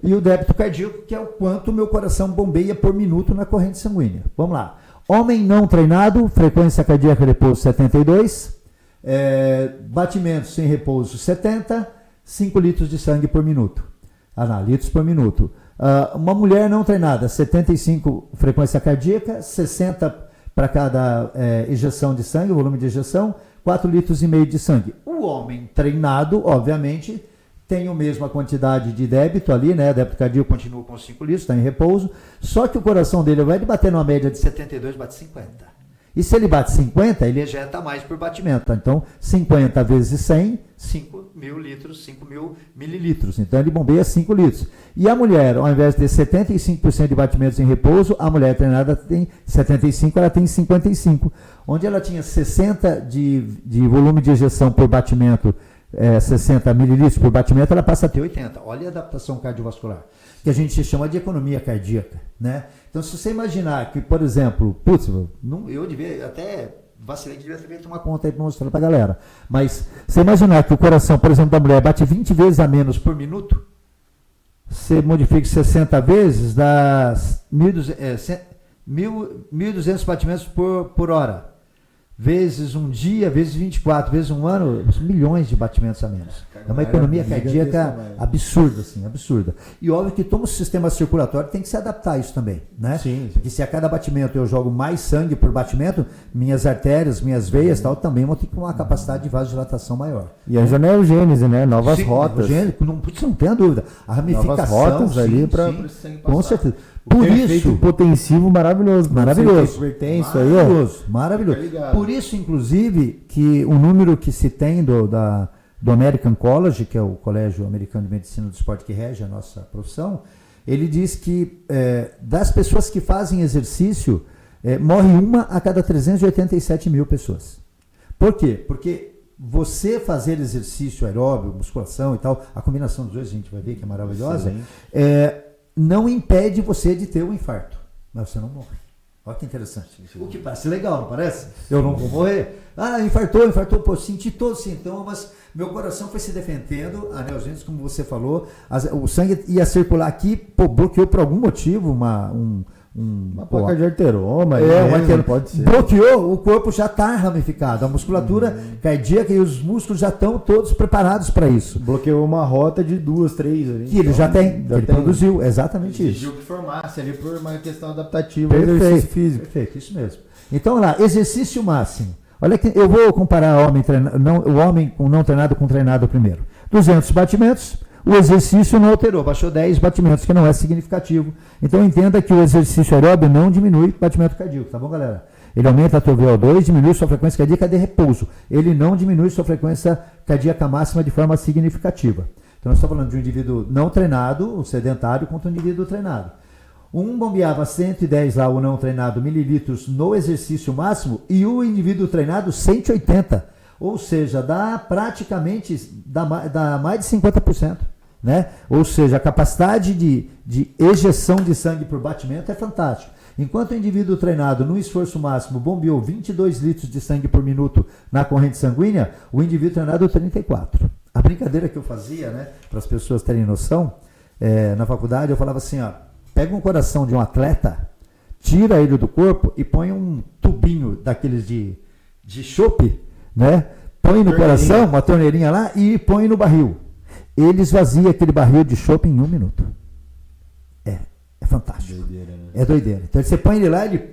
e o débito cardíaco, que é o quanto o meu coração bombeia por minuto na corrente sanguínea. Vamos lá. Homem não treinado, frequência cardíaca de repouso 72, batimentos sem repouso 70, 5 litros de sangue por minuto. Litros por minuto. Uma mulher não treinada, 75 frequência cardíaca, 60 para cada injeção de sangue, volume de injeção, 4 litros e meio de sangue. O homem treinado, obviamente, tem a mesma quantidade de débito ali, né? Débito cardíaco continua com 5 litros, está em repouso, só que o coração dele, ao invés de bater numa média de 72, bate 50. E se ele bate 50, ele ejeta mais por batimento. Tá? Então, 50 vezes 100, 5 mil litros, 5 mil mililitros. Então, ele bombeia 5 litros. E a mulher, ao invés de ter 75% de batimentos em repouso, a mulher treinada tem 75%, ela tem 55%. Onde ela tinha 60 de volume de ejeção por batimento, 60 mililitros por batimento, ela passa a ter 80. Olha a adaptação cardiovascular, que a gente chama de economia cardíaca, né? Então, se você imaginar que, por exemplo, eu devia até vacilei que devia ter feito uma conta aí para mostrar para a galera, mas você imaginar que o coração, por exemplo, da mulher bate 20 vezes a menos por minuto, você modifica 60 vezes, dá 1.200 batimentos por hora. Vezes um dia, vezes 24, vezes um ano, milhões de batimentos a menos. É uma economia cardíaca absurda, assim, absurda. E óbvio que todo o sistema circulatório tem que se adaptar a isso também, né? Sim. Porque se a cada batimento eu jogo mais sangue por batimento, minhas artérias, minhas veias tal, também vão ter uma capacidade de vasodilatação maior. E a janelogênese, né? Novas rotas. Não tenha dúvida. A ramificação. Novas rotas ali para com certeza. Por isso, potensivo maravilhoso. Maravilhoso. Hipertenso aí, ó. Maravilhoso. Por isso, inclusive, que o número que se tem do American College, que é o Colégio Americano de Medicina do Esporte que rege a nossa profissão, ele diz que das pessoas que fazem exercício, morre uma a cada 387 mil pessoas. Por quê? Porque você fazer exercício aeróbio, musculação e tal, a combinação dos dois a gente vai ver que é maravilhosa, não impede você de ter um infarto, mas você não morre. Olha que interessante. O que parece legal, não parece? Eu não vou morrer. Infartou, pô, senti todos os sintomas, meu coração foi se defendendo, anelgênese, como você falou, o sangue ia circular aqui, pô, bloqueou por algum motivo uma placa de arteroma, pode ser. Bloqueou, o corpo já está ramificado, a musculatura cardíaca e os músculos já estão todos preparados para isso. Bloqueou uma rota de 2, 3 ali. Que ele já tem, ele produziu, exatamente isso. Exigiu que formasse ali por uma questão adaptativa. Perfeito, físico. Perfeito, isso mesmo. Então, lá, exercício máximo. Olha que eu vou comparar o homem não treinado com treinado primeiro. 200 batimentos. O exercício não alterou, baixou 10 batimentos, que não é significativo. Então entenda que o exercício aeróbio não diminui batimento cardíaco, tá bom, galera? Ele aumenta a tua VO2, diminui sua frequência cardíaca de repouso. Ele não diminui sua frequência cardíaca máxima de forma significativa. Então nós estamos falando de um indivíduo não treinado, um sedentário, contra um indivíduo treinado. Um bombeava 110 lá, o não treinado, mililitros no exercício máximo, e o indivíduo treinado 180. Ou seja, dá mais de 50%. Né? Ou seja, a capacidade de ejeção de sangue por batimento é fantástica. Enquanto o indivíduo treinado no esforço máximo bombeou 22 litros de sangue por minuto na corrente sanguínea, o indivíduo treinado 34. A brincadeira que eu fazia, né, para as pessoas terem noção, na faculdade eu falava assim, ó, pega um coração de um atleta, tira ele do corpo e põe um tubinho daqueles de chope, né? Põe no coração, uma torneirinha lá e põe no barril. Ele esvazia aquele barril de chope em 1 minuto. É fantástico. Doideira, né? É doideira. Então você põe ele lá, ele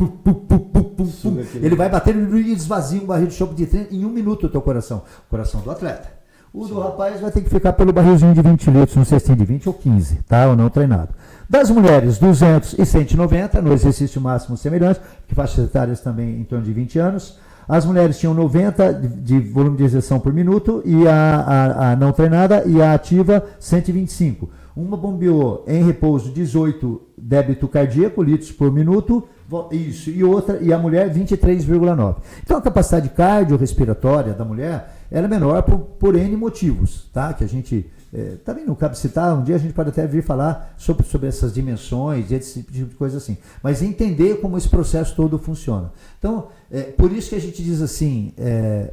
ele vai batendo e esvazia um barril de chope de 30 em 1 minuto o teu coração. O coração do atleta. O do rapaz vai ter que ficar pelo barrilzinho de 20 litros, no cestinho de 20 ou 15, tá? Ou não treinado. Das mulheres, 200 e 190, no exercício máximo semelhante, que faixas etárias também em torno de 20 anos. As mulheres tinham 90 de volume de exerção por minuto, e a não treinada, e a ativa 125. Uma bombeou em repouso 18 débito cardíaco, litros por minuto, isso, e a mulher 23,9. Então a capacidade cardiorrespiratória da mulher ela é menor por N motivos, tá? Que a gente também não cabe citar, um dia a gente pode até vir falar sobre essas dimensões, esse tipo de coisa assim, mas entender como esse processo todo funciona. Então, por isso que a gente diz assim,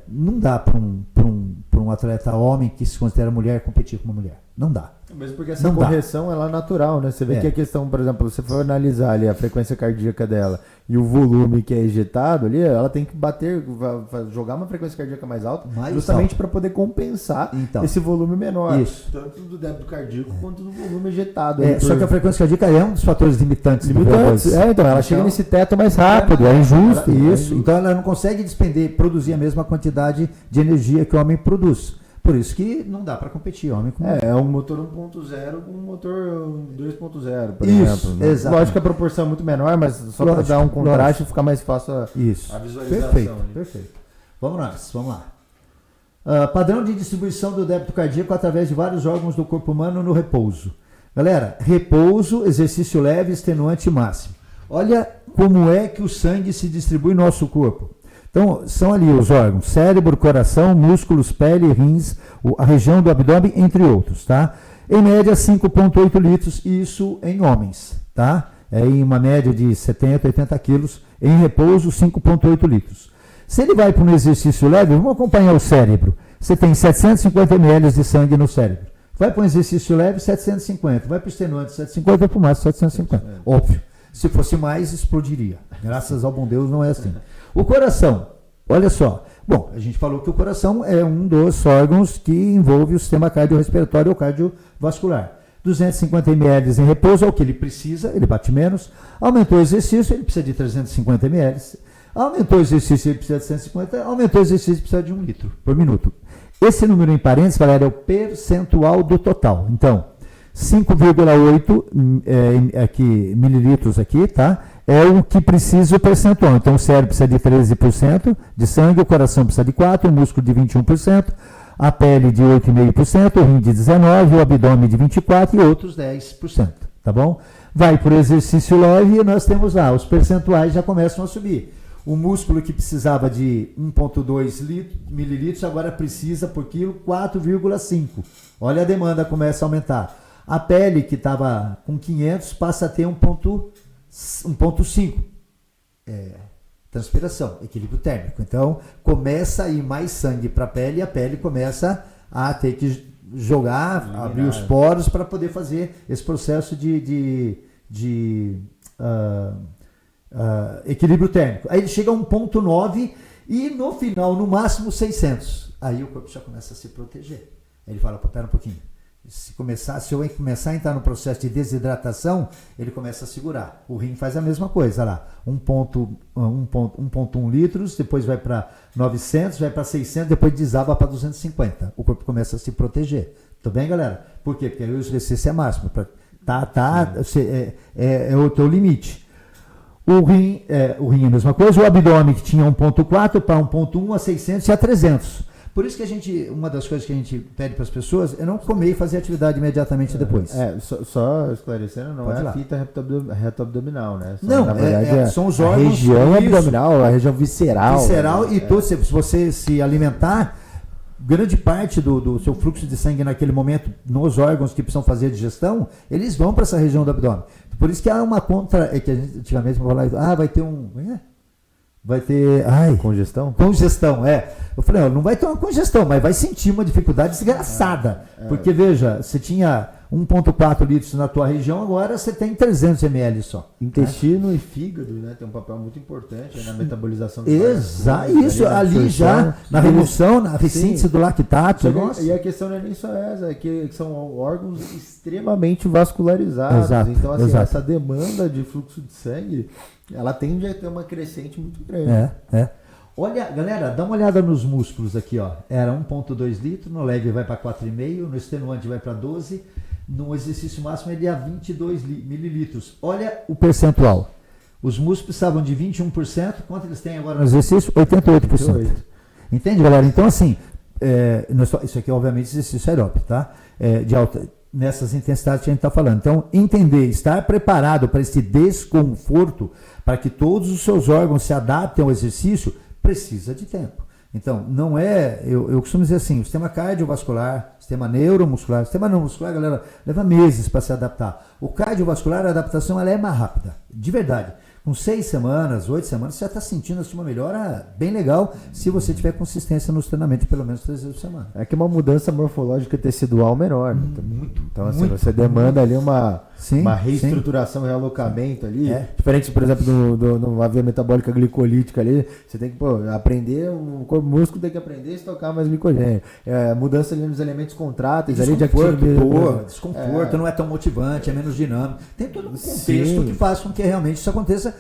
não dá para um atleta homem que se considera mulher competir com uma mulher, não dá. Mesmo porque essa correção ela é natural, né? Você vê que a questão, por exemplo, você for analisar ali a frequência cardíaca dela e o volume que é ejetado ali, ela tem que bater, jogar uma frequência cardíaca mais alta, justamente para poder compensar esse volume menor. Isso. Tanto do débito cardíaco quanto do volume ejetado. Só que a frequência cardíaca é um dos fatores limitantes. Então ela chega nesse teto mais rápido, é injusto. Isso. Então ela não consegue produzir a mesma quantidade de energia que o homem produz. Por isso que não dá para competir homem com mulher. É um motor 1.0 com um motor 2.0, por exemplo. Né? Lógico que a proporção é muito menor, mas só para dar um contraste e ficar mais fácil a visualização. Perfeito. Vamos lá. Padrão de distribuição do débito cardíaco através de vários órgãos do corpo humano no repouso. Galera, repouso, exercício leve, extenuante máximo. Olha como é que o sangue se distribui no nosso corpo. Então, são ali os órgãos, cérebro, coração, músculos, pele, rins, a região do abdômen, entre outros, tá? Em média, 5,8 litros, isso em homens, tá? Em uma média de 70, 80 quilos, em repouso, 5,8 litros. Se ele vai para um exercício leve, vamos acompanhar o cérebro. Você tem 750 ml de sangue no cérebro. Vai para um exercício leve, 750. Vai para o extenuante, 750, vai para o máximo, 750. Óbvio. Se fosse mais, explodiria. Graças ao bom Deus, não é assim. O coração, olha só. Bom, a gente falou que o coração é um dos órgãos que envolve o sistema cardiorrespiratório ou cardiovascular. 250 ml em repouso é o que ele precisa, ele bate menos. Aumentou o exercício, ele precisa de 350 ml. Aumentou o exercício, ele precisa de 150. Aumentou o exercício, ele precisa de 1 litro por minuto. Esse número em parênteses, galera, é o percentual do total. Então, 5,8 mililitros aqui, tá? É o que precisa o percentual. Então, o cérebro precisa de 13% de sangue, o coração precisa de 4%, o músculo de 21%, a pele de 8,5%, o rim de 19%, o abdômen de 24% e outros 10%, tá bom? Vai por exercício leve e nós temos lá, os percentuais já começam a subir. O músculo que precisava de 1,2 mililitros, agora precisa por quilo 4,5. Olha a demanda, começa a aumentar. A pele que estava com 500 passa a ter 1,5. Transpiração, equilíbrio térmico. Então, começa a ir mais sangue para a pele e a pele começa a ter que jogar, abrir os poros para poder fazer esse processo de equilíbrio térmico. Aí ele chega a 1,9 e no final, no máximo 600. Aí o corpo já começa a se proteger. Aí ele fala, pera um pouquinho. Se eu começar a entrar no processo de desidratação, ele começa a segurar. O rim faz a mesma coisa, olha lá, 1,1 litros, depois vai para 900, vai para 600, depois desaba para 250. O corpo começa a se proteger. Tudo bem, galera? Por quê? Porque aí o exercício é máximo. É o teu limite. O rim é a mesma coisa. O abdômen que tinha 1,4 para 1,1 a 600 e a 300. Por isso que uma das coisas que a gente pede para as pessoas é não comer e fazer atividade imediatamente depois. Só esclarecendo, não Pode é lá. A fita reto-abdominal, né? Na verdade, são os órgãos. A região abdominal, a região visceral. Visceral, e se você se alimentar, grande parte do seu fluxo de sangue naquele momento, nos órgãos que precisam fazer a digestão, eles vão para essa região do abdômen. Por isso que há uma que a gente antigamente falava, vai ter congestão? Congestão, Eu falei, não vai ter uma congestão, mas vai sentir uma dificuldade desgraçada. Porque, veja, você tinha 1,4 litros na tua região, agora você tem 300 ml só. Intestino e fígado, né? Tem um papel muito importante na metabolização. Exato, isso ali já, na remoção, na síntese do lactato. E a questão não é nem só essa, é que são órgãos extremamente vascularizados. Exato, então, assim, exato. Essa demanda de fluxo de sangue, ela tende a ter uma crescente muito grande. Olha, galera, dá uma olhada nos músculos aqui, ó. Era 1,2 litros, no leve vai para 4,5, no extenuante vai para 12, no exercício máximo ele é a 22 mililitros. Olha o percentual. Os músculos precisavam de 21%, quanto eles têm agora no exercício? 88%. Entende, galera? Então, assim, isso aqui, obviamente, exercício aeróbico, tá? De alta, nessas intensidades que a gente está falando. Então, entender, estar preparado para esse desconforto, para que todos os seus órgãos se adaptem ao exercício, precisa de tempo. Então, não é, eu costumo dizer assim, o sistema cardiovascular, o sistema neuromuscular, o sistema neuromuscular, galera, leva meses para se adaptar. O cardiovascular, a adaptação, ela é mais rápida, de verdade. Com 6 semanas, 8 semanas, você já está sentindo assim, uma melhora bem legal se você tiver consistência nos treinamentos, pelo menos 3 vezes por semana. É que uma mudança morfológica tecidual menor. Muito. Então, assim, muito, você demanda ali uma reestruturação, sim. realocamento ali. Diferente, por exemplo, numa via metabólica glicolítica ali, você tem que aprender, o corpo músculo tem que aprender a estocar mais glicogênio. Mudança ali nos elementos contráteis, ali de desconforto, não é tão motivante, é menos dinâmico. Tem todo um contexto que faz com que realmente isso aconteça.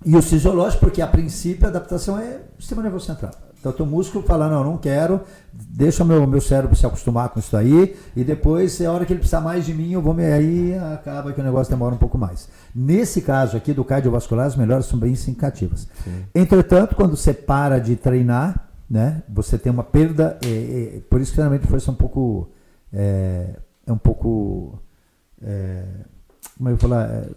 E o fisiológico, porque a princípio a adaptação é o sistema nervoso central. Então, o teu músculo fala, não quero, deixa o meu cérebro se acostumar com isso aí, e depois, a hora que ele precisar mais de mim, aí acaba que o negócio demora um pouco mais. Nesse caso aqui do cardiovascular, as melhoras são bem significativas. Sim. Entretanto, quando você para de treinar, né, você tem uma perda, por isso que treinamento de força é um pouco, como eu vou falar,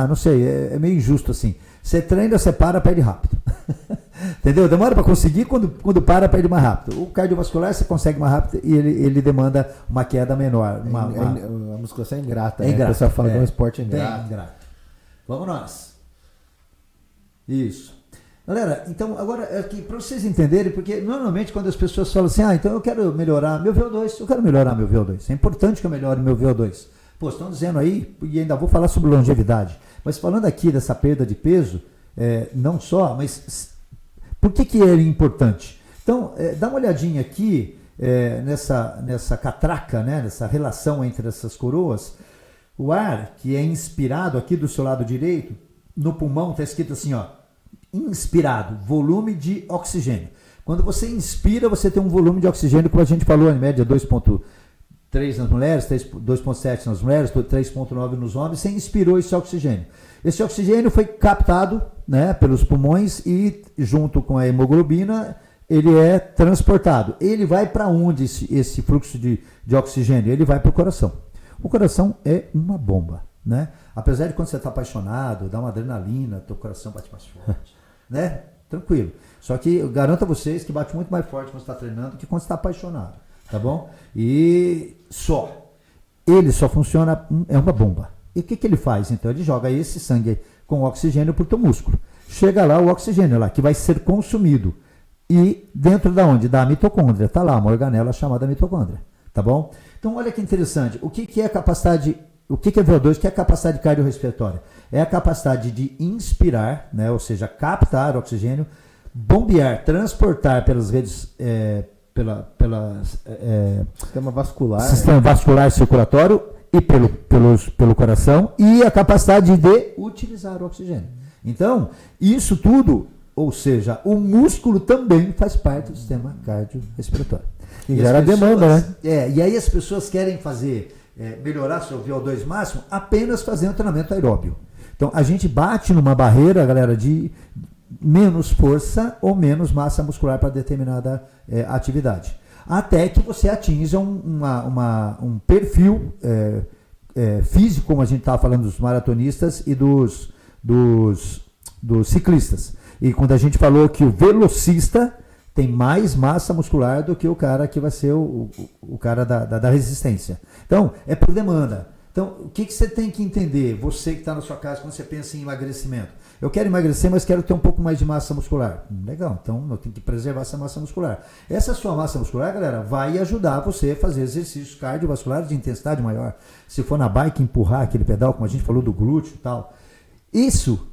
não sei, é meio injusto assim. Você treina, você para, perde rápido. Entendeu? Demora para conseguir, quando para, perde mais rápido. O cardiovascular você consegue mais rápido e ele demanda uma queda menor. A musculação é ingrata. É ingrata. O pessoal fala que é um esporte ingrato. Vamos nós. Isso. Galera, então agora aqui para vocês entenderem, porque normalmente quando as pessoas falam assim, então eu quero melhorar meu VO2, eu quero melhorar meu VO2. É importante que eu melhore meu VO2. Pô, estão dizendo aí, e ainda vou falar sobre longevidade, mas falando aqui dessa perda de peso, não só, mas por que ele é importante? Então, dá uma olhadinha aqui nessa catraca, né, nessa relação entre essas coroas. O ar que é inspirado aqui do seu lado direito, no pulmão está escrito assim, inspirado, volume de oxigênio. Quando você inspira, você tem um volume de oxigênio, como a gente falou, em média 2,3 nas mulheres, 2,7 nas mulheres, 3,9 nos homens. Você inspirou esse oxigênio. Esse oxigênio foi captado, né, pelos pulmões e, junto com a hemoglobina, ele é transportado. Ele vai para onde esse fluxo de oxigênio? Ele vai para o coração. O coração é uma bomba, né? Apesar de quando você está apaixonado, dá uma adrenalina, teu coração bate mais forte, né? Tranquilo. Só que eu garanto a vocês que bate muito mais forte quando você está treinando do que quando você está apaixonado, tá bom? E ele só funciona, é uma bomba. E o que ele faz? Então ele joga esse sangue com oxigênio para o teu músculo. Chega lá o oxigênio lá, que vai ser consumido. E dentro da onde? Da mitocôndria. Está lá uma organela chamada mitocôndria. Tá bom? Então olha que interessante. O que é a capacidade, o que é VO2? O que é a capacidade cardiorrespiratória? É a capacidade de inspirar, né? Ou seja, captar oxigênio, bombear, transportar pelas redes, sistema vascular circulatório e pelo coração, e a capacidade de utilizar o oxigênio. Então, isso tudo, ou seja, o músculo também faz parte do sistema cardiorrespiratório. E gera demanda, né? E aí as pessoas querem melhorar seu VO2 máximo apenas fazendo treinamento aeróbio. Então, a gente bate numa barreira, galera, de menos força ou menos massa muscular para determinada atividade. Até que você atinja um perfil físico, como a gente estava falando dos maratonistas e dos ciclistas. E quando a gente falou que o velocista tem mais massa muscular do que o cara que vai ser o cara da resistência. Então, é por demanda. Então, o que você tem que entender, você que está na sua casa, quando você pensa em emagrecimento? Eu quero emagrecer, mas quero ter um pouco mais de massa muscular. Legal, então eu tenho que preservar essa massa muscular. Essa sua massa muscular, galera, vai ajudar você a fazer exercícios cardiovasculares de intensidade maior. Se for na bike, empurrar aquele pedal, como a gente falou do glúteo e tal. Isso,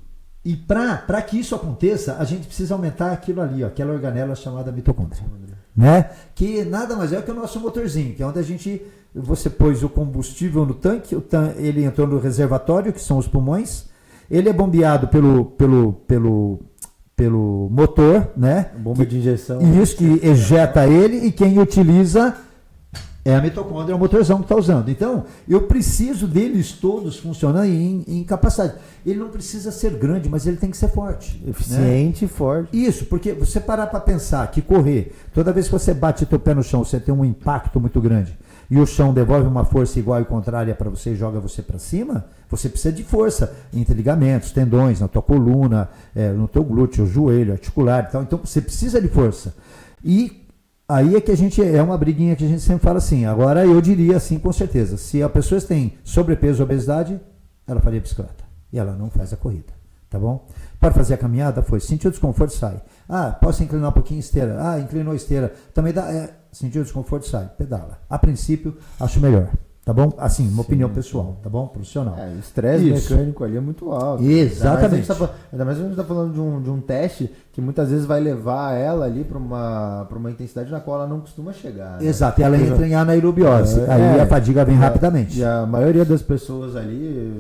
e para que isso aconteça, a gente precisa aumentar aquilo ali, aquela organela chamada mitocôndria. Né? Que nada mais é que o nosso motorzinho, que é onde você pôs o combustível no tanque, ele entrou no reservatório, que são os pulmões, ele é bombeado pelo motor, né? Bomba de injeção. Isso, que ejeta ele, e quem utiliza é a mitocôndria, é o motorzão que está usando. Então, eu preciso deles todos funcionando em capacidade. Ele não precisa ser grande, mas ele tem que ser forte. Eficiente, né? E forte. Isso, porque você parar para pensar que correr, toda vez que você bate teu pé no chão, você tem um impacto muito grande. e o chão devolve uma força igual e contrária para você e joga você para cima, você precisa de força entre ligamentos, tendões, na tua coluna, no teu glúteo, joelho, articular. Então você precisa de força. E aí é que a gente, é uma briguinha que a gente sempre fala assim. Agora eu diria assim com certeza, se a pessoa tem sobrepeso ou obesidade, ela faria bicicleta e ela não faz a corrida, tá bom? Pode fazer a caminhada? Foi. Sentiu desconforto? Sai. Posso inclinar um pouquinho a esteira? Inclinou a esteira. Também dá. Sentiu desconforto? Sai. Pedala. A princípio, acho melhor. Tá bom? Assim, uma opinião pessoal, tá bom? Profissional. O estresse mecânico ali é muito alto. Exatamente. Ainda mais a gente está falando de um teste que muitas vezes vai levar ela ali para uma intensidade na qual ela não costuma chegar. Né? Exato, e ela entra em anaerobiose. Aí a fadiga vem rapidamente. E a maioria das pessoas ali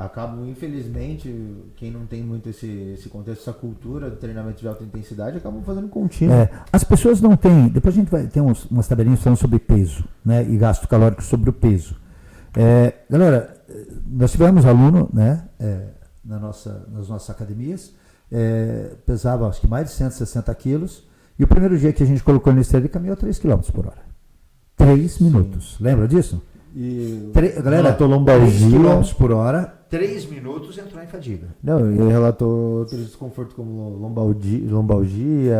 acabam, infelizmente, quem não tem muito esse contexto, essa cultura do treinamento de alta intensidade, acabam fazendo contínuo. As pessoas não têm. Depois a gente vai ter umas tabelinhas falando sobre peso, né? E gasto calórico sobre o peso. Galera, nós tivemos aluno, né? Nas nossas academias. Pesava acho que mais de 160 quilos, e o primeiro dia que a gente colocou ele na esteira, ele caminhou 3 km por hora. 3 minutos. Lembra disso? E galera, relatou lombalgia. 3 km por hora, 3 minutos entrou em fadiga. Não, ele relatou outros desconfortos como lombalgia,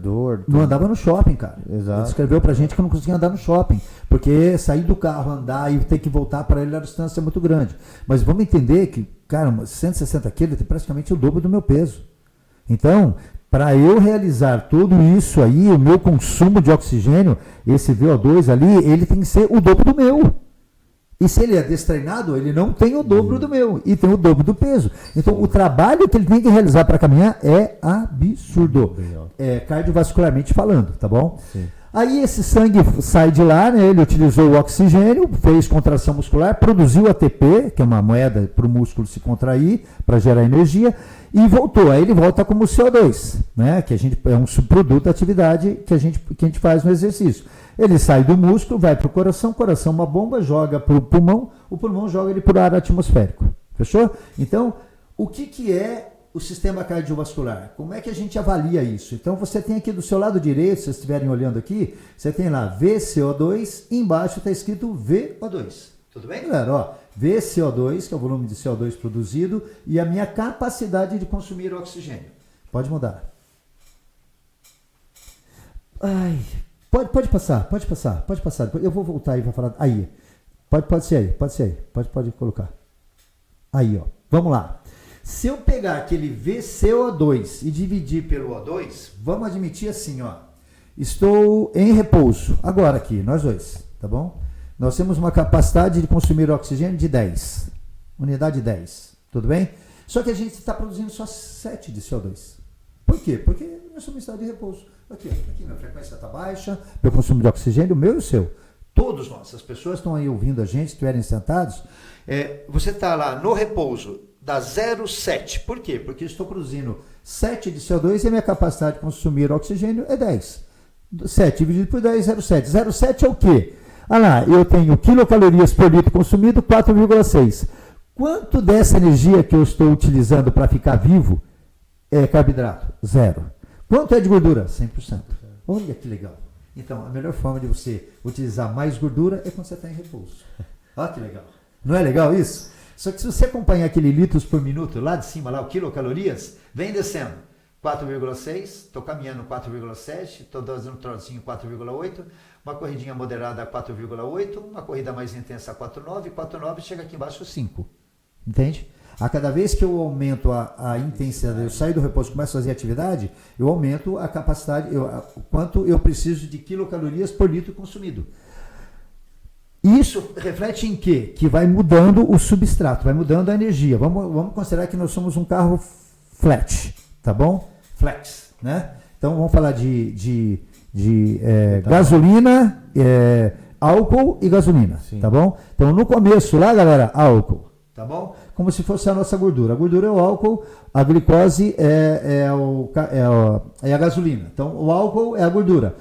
dor. Tudo. Não andava no shopping, cara. Exato. Ele escreveu pra gente que não conseguia andar no shopping, porque sair do carro, andar e ter que voltar para ele, a distância é muito grande. Mas vamos entender que, cara, 160 quilos tem praticamente o dobro do meu peso. Então, para eu realizar tudo isso aí, o meu consumo de oxigênio, esse VO2 ali, ele tem que ser o dobro do meu. E se ele é destreinado, ele não tem o dobro do meu, e tem o dobro do peso. Então, o trabalho que ele tem que realizar para caminhar é absurdo. Cardiovascularmente falando, tá bom? Sim. Aí esse sangue sai de lá, né? Ele utilizou o oxigênio, fez contração muscular, produziu ATP, que é uma moeda para o músculo se contrair, para gerar energia, e voltou. Aí ele volta como CO2, né? Que é um subproduto da atividade que a gente faz no exercício. Ele sai do músculo, vai para o coração, uma bomba joga para o pulmão joga ele para o ar atmosférico. Fechou? Então, o que é o sistema cardiovascular? Como é que a gente avalia isso? Então, você tem aqui do seu lado direito, se vocês estiverem olhando aqui, você tem lá VCO2, e embaixo está escrito VO2. Tudo bem, galera? Ó, VCO2, que é o volume de CO2 produzido, e a minha capacidade de consumir oxigênio. Pode mudar. Pode passar. Eu vou voltar aí para falar. Aí. Pode ser aí. Pode colocar. Aí, ó. Vamos lá. Se eu pegar aquele VCO2 e dividir pelo O2, vamos admitir assim, ó. Estou em repouso. Agora aqui, nós dois, tá bom? Nós temos uma capacidade de consumir oxigênio de 10. Unidade 10. Tudo bem? Só que a gente está produzindo só 7 de CO2. Por quê? Porque nós somos em estado de repouso. Aqui minha frequência está baixa, meu consumo de oxigênio, o meu e o seu. Todos nós, as pessoas estão aí ouvindo a gente, estiverem sentados, você está lá no repouso, dá 0,7. Por quê? Porque estou produzindo 7 de CO2 e a minha capacidade de consumir oxigênio é 10. 7 dividido por 10, 0,7. 0,7 é o quê? Eu tenho quilocalorias por litro consumido, 4,6. Quanto dessa energia que eu estou utilizando para ficar vivo é carboidrato? 0. Quanto é de gordura? 100%. Olha que legal. Então, a melhor forma de você utilizar mais gordura é quando você está em repouso. Olha que legal. Não é legal isso? Só que se você acompanhar aquele litros por minuto, lá de cima, lá o quilocalorias, vem descendo. 4,6, estou caminhando 4,7, estou fazendo um trocinho 4,8, uma corridinha moderada 4,8, uma corrida mais intensa 4,9, 4,9 chega aqui embaixo 5. Entende? A cada vez que eu aumento a intensidade, eu saio do repouso e começo a fazer atividade, eu aumento a capacidade, o quanto eu preciso de quilocalorias por litro consumido. Isso reflete em quê? Que vai mudando o substrato, vai mudando a energia. Vamos considerar que nós somos um carro flat, tá bom? Flex, né? Então vamos falar de gasolina, álcool e gasolina, sim, tá bom? Então no começo lá, galera, álcool, tá bom? Como se fosse a nossa gordura. A gordura é o álcool, a glicose é a gasolina. Então o álcool é a gordura.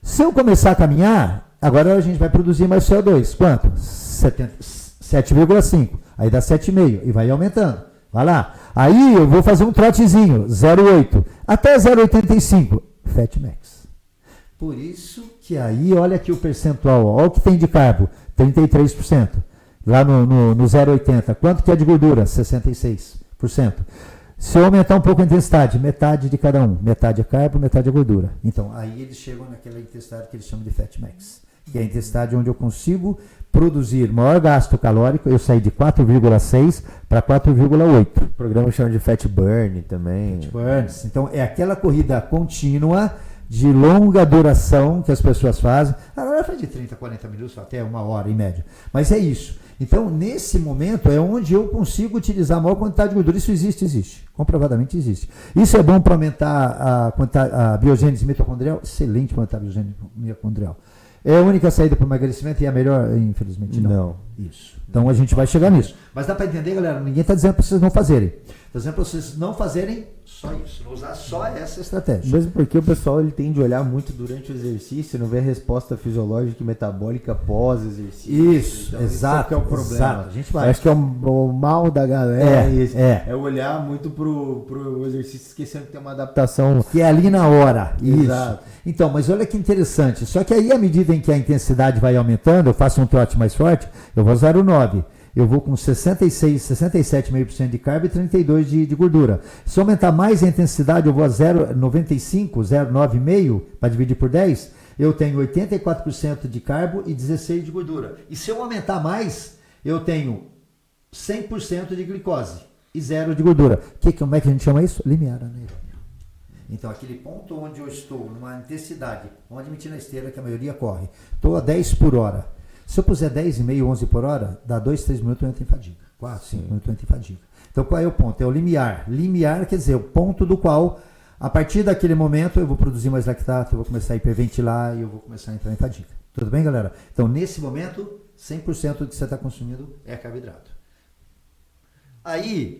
Se eu começar a caminhar, agora a gente vai produzir mais CO2. Quanto? 7,5. Aí dá 7,5 e vai aumentando. Vai lá. Aí eu vou fazer um trotezinho, 0,8. Até 0,85. Fat Max. Por isso que aí, olha aqui o percentual, olha o que tem de carbo, 33%. Lá no 0,80. Quanto que é de gordura? 66%. Se eu aumentar um pouco a intensidade, metade de cada um. Metade é carbo, metade é gordura. Então, aí eles chegam naquela intensidade que eles chamam de Fat Max. Que é a intensidade onde eu consigo produzir maior gasto calórico. Eu saí de 4,6 para 4,8. O programa chama de Fat Burn também. Fat Burns. Então, é aquela corrida contínua de longa duração que as pessoas fazem. Agora faz de 30, 40 minutos, até 1 hora em média. Mas é isso. Então, nesse momento, é onde eu consigo utilizar a maior quantidade de gordura. Isso existe. Comprovadamente existe. Isso é bom para aumentar a biogênese mitocondrial? Excelente para aumentar a biogênese mitocondrial. É a única saída para o emagrecimento e é a melhor? Infelizmente não. Isso. Então a gente vai chegar nisso. Mas dá para entender, galera? Ninguém está dizendo para vocês não fazerem. Está dizendo para vocês não fazerem só isso. Não usar só essa estratégia. Mesmo porque o pessoal ele tende a olhar muito durante o exercício, não vê a resposta fisiológica e metabólica pós-exercício. Isso, então, exato. Isso que é o problema. Exato. A gente vai. Acho que é o mal da galera. É olhar muito pro exercício esquecendo que tem uma adaptação. Que é ali na hora. Exato. Isso. Então, mas olha que interessante. Só que aí, à medida em que a intensidade vai aumentando, eu faço um trote mais forte, eu vou 0,9. Eu vou com 67,5% de carbo e 32% de gordura. Se eu aumentar mais a intensidade, eu vou a 0,95, 0,9,5 para dividir por 10, eu tenho 84% de carbo e 16% de gordura. E se eu aumentar mais, eu tenho 100% de glicose e 0 de gordura. Como é que a gente chama isso? Limiar anaeróbio. Então, aquele ponto onde eu estou, numa intensidade, vamos admitir na esteira que a maioria corre, estou a 10 por hora. Se eu puser 10,5, 11 por hora, dá 2, 3 minutos eu entro em fadiga. 4, 5 minutos eu entro em fadiga. Então, qual é o ponto? É o limiar. Limiar quer dizer o ponto do qual, a partir daquele momento, eu vou produzir mais lactato, eu vou começar a hiperventilar e eu vou começar a entrar em fadiga. Tudo bem, galera? Então, nesse momento, 100% do que você está consumindo é carboidrato. Aí,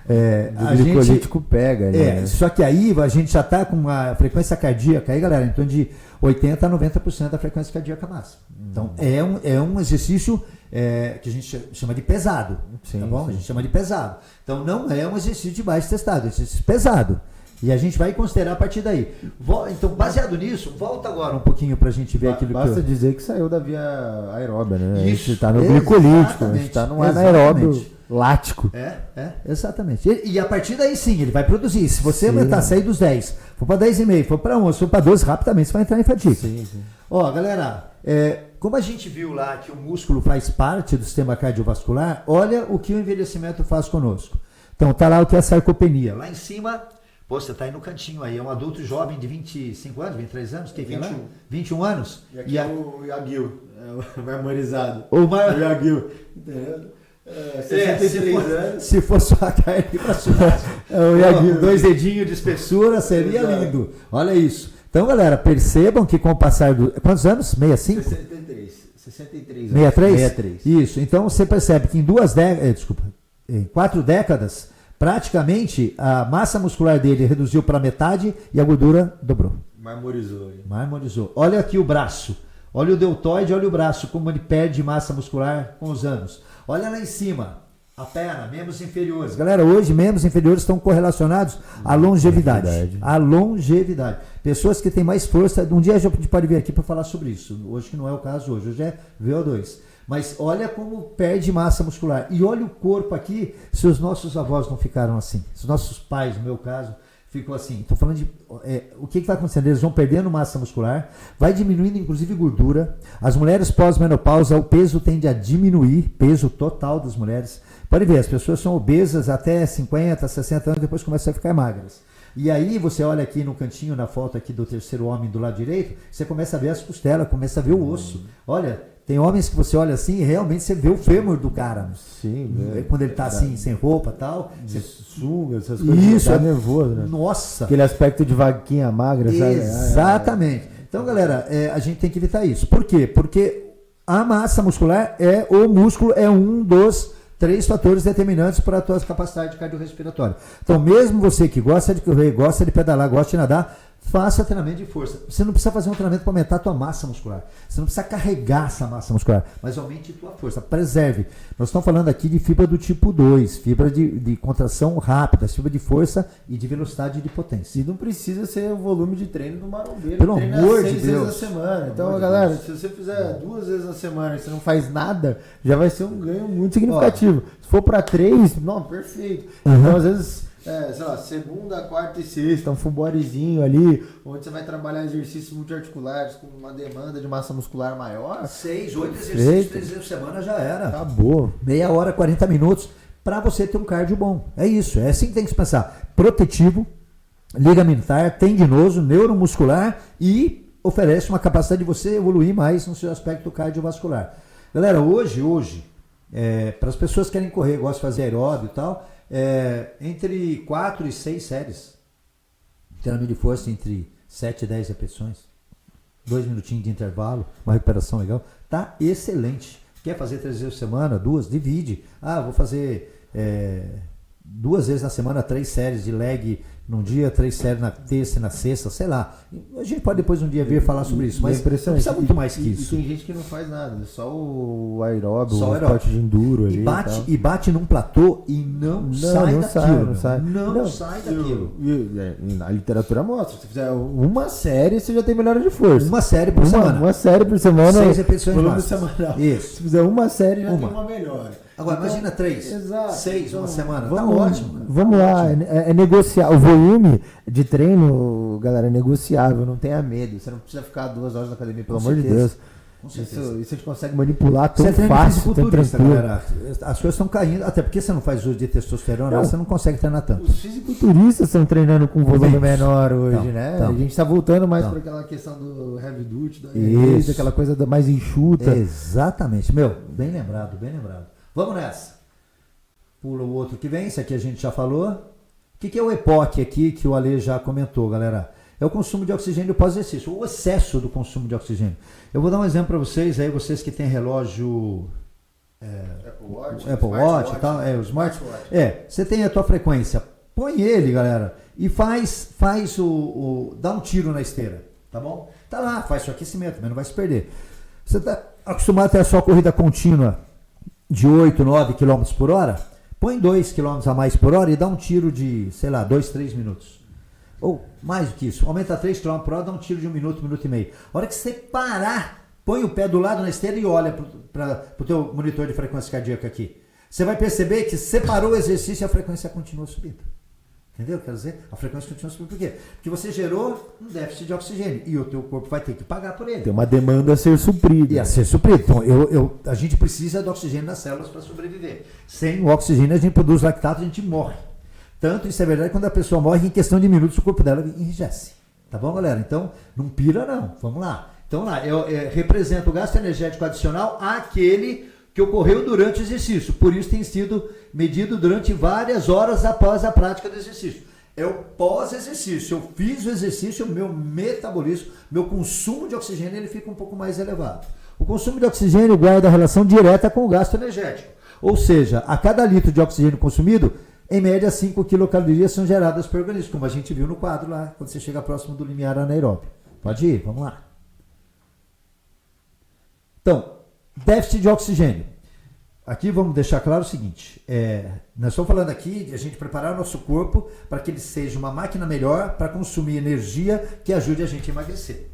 o glicolítico pega, né? Só que aí a gente já está com uma frequência cardíaca aí, galera, em torno de 80% a 90% da frequência cardíaca máxima. Então, é um exercício que a gente chama de pesado, sim, tá bom? Sim. A gente chama de pesado. Então, não é um exercício de baixo testado, é um exercício pesado. E a gente vai considerar a partir daí. Então, baseado nisso, volta agora um pouquinho para a gente ver aquilo que basta dizer que saiu da via aeróbia, né? Isso, a gente está no glicolítico, a gente está no anaeróbio lático. Exatamente. E a partir daí sim, ele vai produzir. Se você aumentar, sair dos 10, for para 10,5, for para 11, for para 12, rapidamente você vai entrar em fadiga. Sim. Ó, galera, como a gente viu lá que o músculo faz parte do sistema cardiovascular, olha o que o envelhecimento faz conosco. Então, tá lá o que é a sarcopenia. Lá em cima, você tá aí no cantinho aí, é um adulto jovem de 25 anos, 23 anos, que 21. 21 anos. E aqui é o Yagyu, o marmorizado. O Yagyu, entendeu? 63 anos. Se fosse uma carne para churrasco, com 2 dedinhos de espessura, seria lindo. Olha isso. Então, galera, percebam que com o passar do... Quantos anos? 65? 63 anos. 63? Isso. Então, você percebe que em 4 décadas, praticamente a massa muscular dele reduziu para metade e a gordura dobrou. Marmorizou. Olha aqui o braço. Olha o deltoide, olha o braço, como ele perde massa muscular com os anos. Olha lá em cima, a perna, membros inferiores. Galera, hoje membros inferiores estão correlacionados à longevidade. À longevidade. Pessoas que têm mais força, um dia a gente pode vir aqui para falar sobre isso. Hoje que não é o caso hoje é VO2. Mas olha como perde massa muscular. E olha o corpo aqui, se os nossos avós não ficaram assim. Se os nossos pais, no meu caso, ficou assim. Estou falando de... o que vai acontecendo? Eles vão perdendo massa muscular, vai diminuindo inclusive gordura. As mulheres pós-menopausa, o peso tende a diminuir, peso total das mulheres. Pode ver, as pessoas são obesas até 50, 60 anos, depois começam a ficar magras. E aí você olha aqui no cantinho, na foto aqui do terceiro homem do lado direito, você começa a ver as costelas, começa a ver o osso. Olha, tem homens que você olha assim e realmente você vê o fêmur do cara. Sim, quando ele tá assim, sem roupa e tal. Você suga, essas coisas. Isso, dá nervoso, né? Nossa! Aquele aspecto de vaquinha magra, sabe? Exatamente. Então, galera, a gente tem que evitar isso. Por quê? Porque a massa muscular o músculo é um dos 3 fatores determinantes para a tua capacidade cardiorrespiratória. Então, mesmo você que gosta de correr, gosta de pedalar, gosta de nadar, faça treinamento de força. Você não precisa fazer um treinamento para aumentar a tua massa muscular. Você não precisa carregar essa massa muscular, mas aumente a tua força, preserve. Nós estamos falando aqui de fibra do tipo 2, fibra de contração rápida, fibra de força e de velocidade e de potência. E não precisa ser o volume de treino do marombeiro. Pelo treina amor de 6 Deus. vezes na semana. Então, galera, se você fizer 2 vezes na semana e você não faz nada, já vai ser um ganho muito significativo. Se for para 3, não, perfeito. Então, às vezes, sei lá, segunda, quarta e sexta, um full bodyzinho ali, onde você vai trabalhar exercícios multiarticulares com uma demanda de massa muscular maior. 6, 8 exercícios, 3 vezes por semana já era. Acabou. Meia hora, 40 minutos para você ter um cardio bom. É isso, é assim que tem que se pensar. Protetivo, ligamentar, tendinoso, neuromuscular e oferece uma capacidade de você evoluir mais no seu aspecto cardiovascular. Galera, hoje para as pessoas que querem correr, gostam de fazer aeróbio e tal, entre 4 e 6 séries. Treinamento de força entre 7 e 10 repetições. 2 minutinhos de intervalo, uma recuperação legal. Tá excelente. Quer fazer 3 vezes por semana? 2? Divide. Vou fazer 2 vezes na semana 3 séries de leg num dia, 3 séries na terça e na sexta, sei lá. A gente pode depois um dia vir falar sobre isso, mas precisa muito mais que isso. E tem gente que não faz nada, só o aeróbio, só o esporte de enduro ali. E bate num platô e não sai daquilo. Não sai daquilo. A literatura mostra, se fizer uma série, você já tem melhora de força. Uma série por semana. Uma série por semana. 6 repetições semanal. Isso. Se fizer uma série, já tem uma melhora. Agora, imagina 3, 6, uma semana. Tá ótimo, cara. Vamos lá, é negociar. O volume de treino, galera, é negociável, não tenha medo. Você não precisa ficar 2 horas na academia, pelo amor de Deus. Isso a gente consegue manipular tão fácil, tão tranquilo. Galera, as coisas estão caindo, até porque você não faz uso de testosterona, você não consegue treinar tanto. Os fisiculturistas estão treinando com volume menor hoje, né? Então. A gente está voltando mais para aquela questão do heavy duty, aquela coisa mais enxuta. Exatamente, bem lembrado, bem lembrado. Vamos nessa. Pula o outro que vem, esse aqui a gente já falou. O que é o EPOC aqui que o Ale já comentou, galera? É o consumo de oxigênio pós-exercício, o excesso do consumo de oxigênio. Eu vou dar um exemplo para vocês, aí vocês que têm relógio Apple Watch e tal, o smartwatch. Você tem a tua frequência, põe ele, galera, e dá um tiro na esteira, tá bom? Tá lá, faz seu aquecimento, mas não vai se perder. Você está acostumado a ter a sua corrida contínua de 8, 9 km por hora, põe 2 km a mais por hora e dá um tiro de, 2, 3 minutos. Ou mais do que isso, aumenta 3 km por hora, dá um tiro de 1 minuto, 1 minuto e meio. A hora que você parar, põe o pé do lado na esteira e olha para o teu monitor de frequência cardíaca aqui. Você vai perceber que separou o exercício e a frequência continua subindo. Entendeu? Quer dizer, a frequência continua subindo. Por quê? Porque você gerou um déficit de oxigênio e o teu corpo vai ter que pagar por ele. Tem uma demanda a ser suprida. E a ser suprida. Então, a gente precisa do oxigênio nas células para sobreviver. Sem o oxigênio, a gente produz lactato e a gente morre. Tanto isso é verdade, quando a pessoa morre, em questão de minutos, o corpo dela enrijece. Tá bom, galera? Então, não pira não. Vamos lá. Então, representa o gasto energético adicional àquele que ocorreu durante o exercício. Por isso tem sido medido durante várias horas após a prática do exercício. É o pós-exercício. Eu fiz o exercício, o meu metabolismo, meu consumo de oxigênio, ele fica um pouco mais elevado. O consumo de oxigênio guarda relação direta com o gasto energético. Ou seja, a cada litro de oxigênio consumido, em média 5 quilocalorias são geradas pelo organismo, como a gente viu no quadro lá, quando você chega próximo do limiar anaeróbio. Pode ir, vamos lá. Então, déficit de oxigênio. Aqui vamos deixar claro o seguinte, nós estamos falando aqui de a gente preparar o nosso corpo para que ele seja uma máquina melhor para consumir energia que ajude a gente a emagrecer.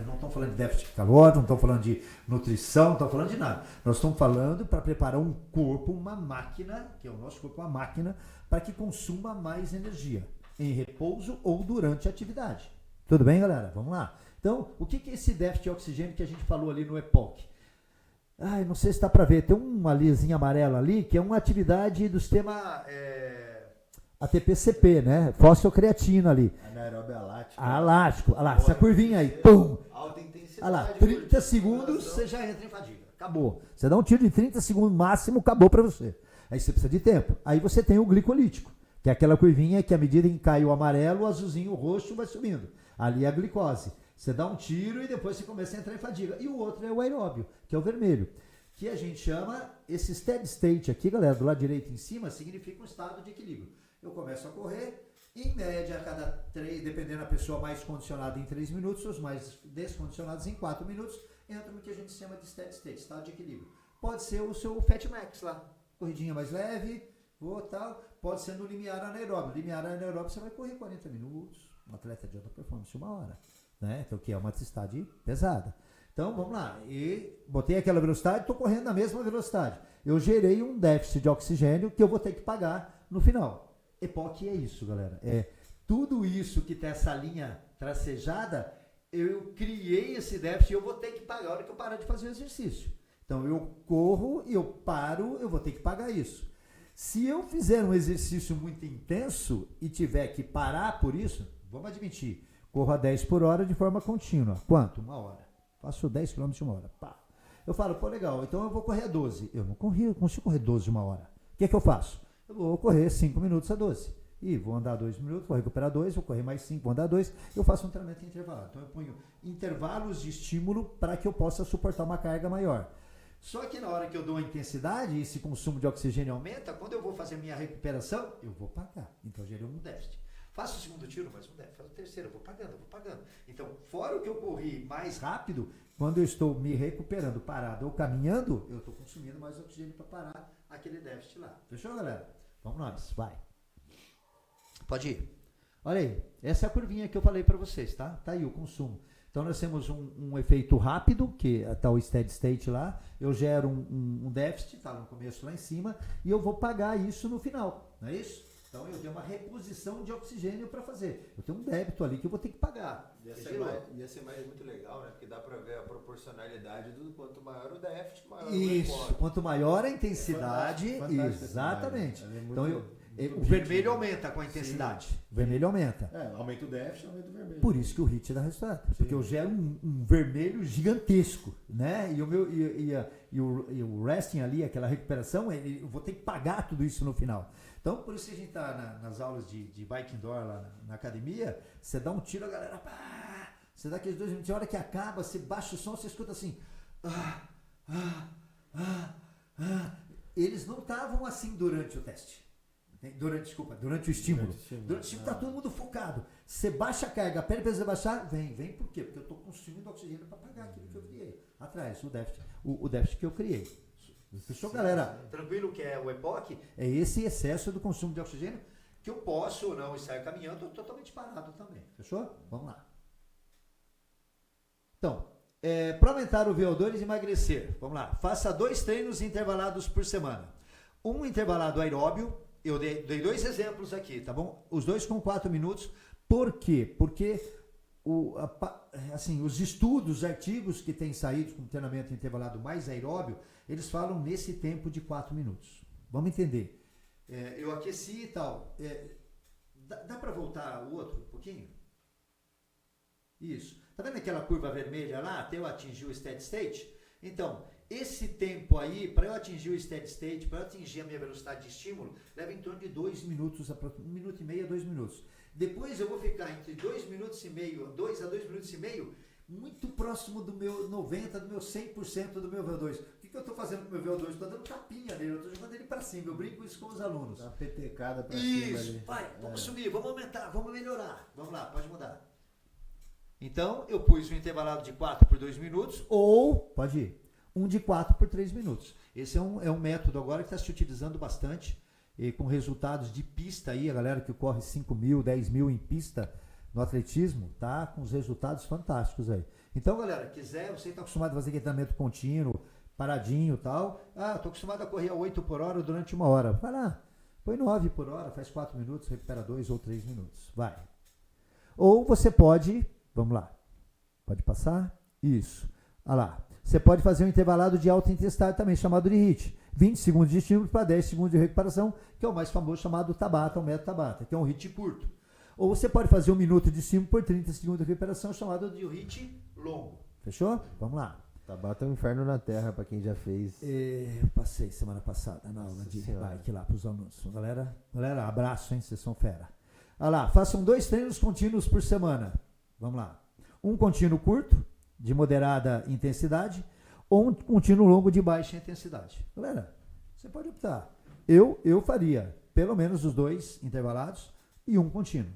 Não estamos falando de déficit calórico, não estamos falando de nutrição, não estamos falando de nada. Nós estamos falando para preparar um corpo, uma máquina, que é o nosso corpo, uma máquina, para que consuma mais energia, em repouso ou durante a atividade. Tudo bem, galera? Vamos lá. Então, o que é esse déficit de oxigênio que a gente falou ali no EPOC? Não sei se está para ver, tem uma linhazinha amarela ali, que é uma atividade do sistema ATP-CP, né? Fosfocreatina ali. Anaeróbio alático. Alático. Olha lá, essa curvinha aí. Pum! Alta intensidade. Olha lá, 30 segundos você já entra em fadiga. Acabou. Você dá um tiro de 30 segundos máximo, acabou para você. Aí você precisa de tempo. Aí você tem o glicolítico, que é aquela curvinha que à medida em que cai o amarelo, o azulzinho, o roxo vai subindo. Ali é a glicose. Você dá um tiro e depois você começa a entrar em fadiga. E o outro é o aeróbio, que é o vermelho, que a gente chama, esse steady state aqui, galera, do lado direito em cima, significa um estado de equilíbrio. Eu começo a correr, Em média, a cada 3, dependendo da pessoa mais condicionada em 3 minutos, os mais descondicionados em 4 minutos, entra no que a gente chama de steady state, estado de equilíbrio. Pode ser o seu Fat Max lá, corridinha mais leve, tal. Pode ser no limiar anaeróbio. Limiar anaeróbio você vai correr 40 minutos, um atleta de alta performance, 1 hora, né? Então, que é uma atividade pesada. Então, vamos lá. E botei aquela velocidade, estou correndo na mesma velocidade. Eu gerei um déficit de oxigênio que eu vou ter que pagar no final. EPOC é isso, galera. É tudo isso que tem essa linha tracejada, eu criei esse déficit e eu vou ter que pagar a hora que eu parar de fazer o exercício. Então, eu corro, eu paro, eu vou ter que pagar isso. Se eu fizer um exercício muito intenso e tiver que parar por isso, vamos admitir, corro a 10 por hora de forma contínua. Quanto? 1 hora. Faço 10 km de 1 hora. Pá. Eu falo, pô, legal, então eu vou correr a 12. Eu não consigo correr 12 de 1 hora. O que é que eu faço? Eu vou correr 5 minutos a 12. E vou andar 2 minutos, vou recuperar 2, vou correr mais 5, vou andar 2. Eu faço um treinamento intervalado. Então eu ponho intervalos de estímulo para que eu possa suportar uma carga maior. Só que na hora que eu dou a intensidade, esse consumo de oxigênio aumenta, quando eu vou fazer minha recuperação, eu vou pagar. Então eu gerei um déficit. Faço o segundo tiro, mais um déficit. Faço o terceiro, eu vou pagando. Então, fora o que eu corri mais rápido, quando eu estou me recuperando, parado ou caminhando, eu estou consumindo mais oxigênio para parar aquele déficit lá. Fechou, galera? Vamos nós, vai. Pode ir. Olha aí, essa é a curvinha que eu falei para vocês, tá? Tá aí o consumo. Então nós temos um efeito rápido, que está o steady state lá, eu gero um déficit, tá no começo lá em cima, e eu vou pagar isso no final, não é isso? Então eu tenho uma reposição de oxigênio para fazer. Eu tenho um débito ali que eu vou ter que pagar. Ia ser mais muito legal, né? Porque dá para ver a proporcionalidade do quanto maior o déficit, maior isso, o impacto. Quanto maior a intensidade, fantástico, exatamente. É muito, então muito o vermelho aumenta com a intensidade. Sim. O vermelho aumenta. Aumenta o déficit, aumenta o vermelho. Por isso que o HIIT dá resultado. Sim. Porque eu gero um vermelho gigantesco, né? E o resting ali, aquela recuperação, eu vou ter que pagar tudo isso no final. Então, por isso que a gente está nas aulas de bike indoor lá na academia, você dá um tiro, a galera, pá, você dá aqueles 2 minutos, a hora que acaba, você baixa o som, você escuta assim, Eles não estavam assim durante o teste. Durante o estímulo. Durante o estímulo está todo mundo focado. Você baixa a carga, a pele precisa baixar, vem por quê? Porque eu estou consumindo oxigênio para pagar aquilo que eu criei. Atrás, o déficit que eu criei. Fechou, galera? Tranquilo que é o EPOC? É esse excesso do consumo de oxigênio que eu posso ou não estar caminhando totalmente parado também. Fechou? Vamos lá. Então, para aumentar o VO2 e emagrecer, vamos lá. Faça 2 treinos intervalados por semana. Um intervalado aeróbio. Eu dei 2 exemplos aqui, tá bom? Os 2 com 4 minutos. Por quê? Porque os estudos, os artigos que têm saído com treinamento intervalado mais aeróbio, eles falam nesse tempo de 4 minutos. Vamos entender. Eu aqueci e tal. Dá para voltar o outro um pouquinho? Isso. Tá vendo aquela curva vermelha lá, até eu atingir o steady state? Então, esse tempo aí, para eu atingir o steady state, para eu atingir a minha velocidade de estímulo, leva em torno de 2 minutos, 1 minuto e meio a 2 minutos. Depois eu vou ficar entre 2 minutos e meio, 2 a 2 minutos e meio, muito próximo do meu 90%, do meu 100% do meu VO2. O que eu estou fazendo com o meu VO2? Estou dando tapinha nele, eu estou jogando ele para cima, eu brinco isso com os alunos. Uma petecada para cima ali. Isso, vai, vamos subir, vamos aumentar, vamos melhorar. Vamos lá, pode mudar. Então, eu pus um intervalado de 4 por 2 minutos, ou, pode ir, um de 4 por 3 minutos. Esse é um método agora que está se utilizando bastante, e com resultados de pista aí, a galera que corre 5 mil, 10 mil em pista no atletismo, tá com os resultados fantásticos aí. Então, galera, quiser, você está acostumado a fazer treinamento contínuo, paradinho e tal, estou acostumado a correr a 8 por hora durante 1 hora. Vai lá, põe 9 por hora, faz 4 minutos, recupera 2 ou 3 minutos. Vai. Ou você pode, vamos lá, pode passar? Isso. Olha lá. Você pode fazer um intervalado de alta intensidade também, chamado de HIIT. 20 segundos de estímulo para 10 segundos de recuperação, que é o mais famoso chamado Tabata, o método Tabata, que é um HIIT curto. Ou você pode fazer 1 minuto de estímulo por 30 segundos de recuperação, chamado de HIIT longo. Fechou? Vamos lá. Tabata é um inferno na terra para quem já fez. Eu passei semana passada na aula de bike lá para os alunos. Galera, abraço, hein? Vocês são fera. Olha lá, façam 2 treinos contínuos por semana. Vamos lá. Um contínuo curto, de moderada intensidade, ou um contínuo longo de baixa intensidade. Galera, você pode optar. Eu faria pelo menos os 2 intervalados, e um contínuo.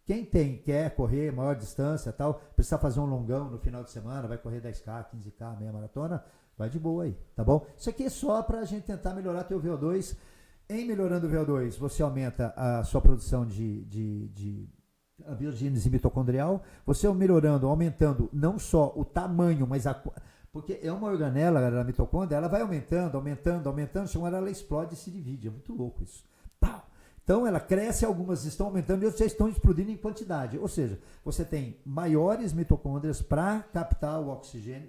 Quem quer correr maior distância, tal, precisa fazer um longão no final de semana, vai correr 10K, 15K, meia maratona, vai de boa aí, tá bom? Isso aqui é só para a gente tentar melhorar teu VO2. Em melhorando o VO2, você aumenta a sua produção de a biogênese mitocondrial, você aumentando não só o tamanho, mas porque é uma organela, a mitocôndria, ela vai aumentando, chega uma hora ela explode e se divide, é muito louco isso. Pau! Então ela cresce, algumas estão aumentando e outras estão explodindo em quantidade, ou seja, você tem maiores mitocôndrias para captar o oxigênio,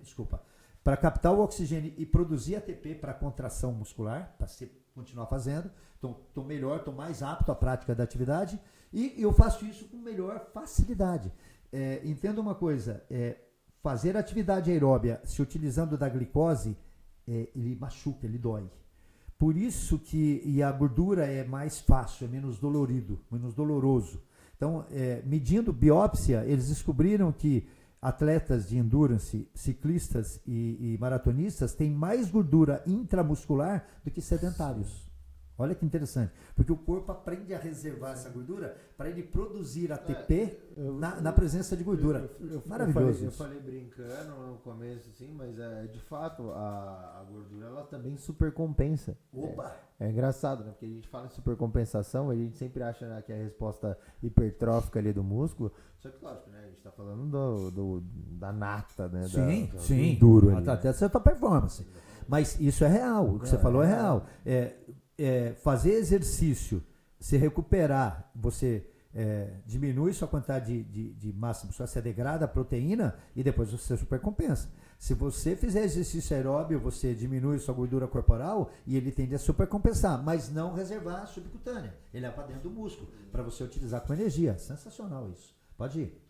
e produzir ATP para contração muscular, para você continuar fazendo. Então, estou melhor, estou mais apto à prática da atividade e eu faço isso com melhor facilidade. Entenda uma coisa, fazer atividade aeróbia se utilizando da glicose, ele machuca, ele dói. Por isso que a gordura é mais fácil, é menos doloroso. Então, medindo biópsia, eles descobriram que atletas de endurance, ciclistas e maratonistas têm mais gordura intramuscular do que sedentários. Olha que interessante, porque o corpo aprende a reservar essa gordura para ele produzir ATP na presença de gordura. Maravilhoso. Eu falei brincando no começo, assim, mas de fato a gordura ela também supercompensa. Opa! É engraçado, né? Porque a gente fala em supercompensação, a gente sempre acha, né, que é a resposta hipertrófica ali do músculo. Só que, lógico, né? A gente está falando da nata, né? Sim. Do duro ali, até certa performance. Mas isso é real, o que você falou é real. Fazer exercício, se recuperar, você diminui sua quantidade de massa muscular, você degrada a proteína e depois você supercompensa. Se você fizer exercício aeróbio, você diminui sua gordura corporal e ele tende a supercompensar, mas não reservar subcutânea. Ele é para dentro do músculo, para você utilizar com energia. Sensacional isso. Pode ir.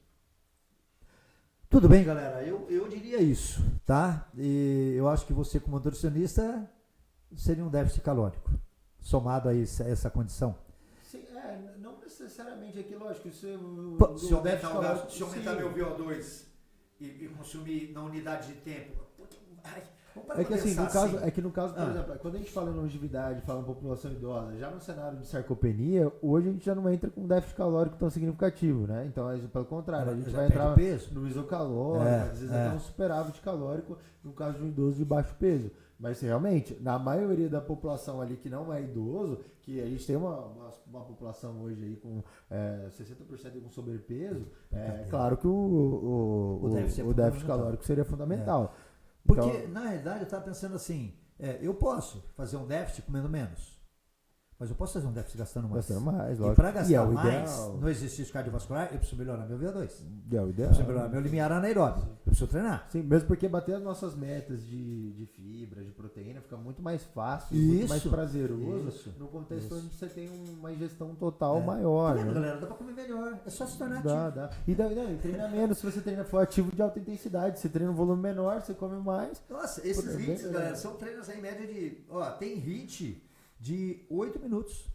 Tudo bem, galera? Eu diria isso, tá? E eu acho que você, como nutricionista, seria um déficit calórico, somado a essa condição. Sim, não necessariamente aqui, lógico. Se aumentar meu VO2 e consumir na unidade de tempo. No caso, por exemplo, quando a gente fala em longevidade, fala em população idosa, já no cenário de sarcopenia, hoje a gente já não entra com um déficit calórico tão significativo, né? Então, pelo contrário, a gente vai entrar no isocalórico, às vezes até um superávit calórico, no caso de um idoso de baixo peso. Mas realmente, na maioria da população ali que não é idoso, que a gente tem uma população hoje aí com 60% com sobrepeso, claro que o déficit calórico seria fundamental. Porque, então, na realidade, eu estava pensando assim, eu posso fazer um déficit comendo menos, mas eu posso fazer um déficit gastando mais. Lógico. E para gastar mais ideal no exercício cardiovascular, eu preciso melhorar meu VO2. É o ideal. Eu preciso melhorar meu limiar anaeróbio. Eu preciso treinar. Sim, mesmo porque bater as nossas metas de fibra, de proteína, fica muito mais fácil, muito mais prazeroso no contexto onde você tem uma ingestão total maior. Tá vendo, galera? Dá para comer melhor. É só se tornar ativo. Dá. E treina menos. Se você for ativo de alta intensidade, você treina um volume menor, você come mais. Nossa, esses hits, galera, são treinos em média de... tem hit de 8 minutos.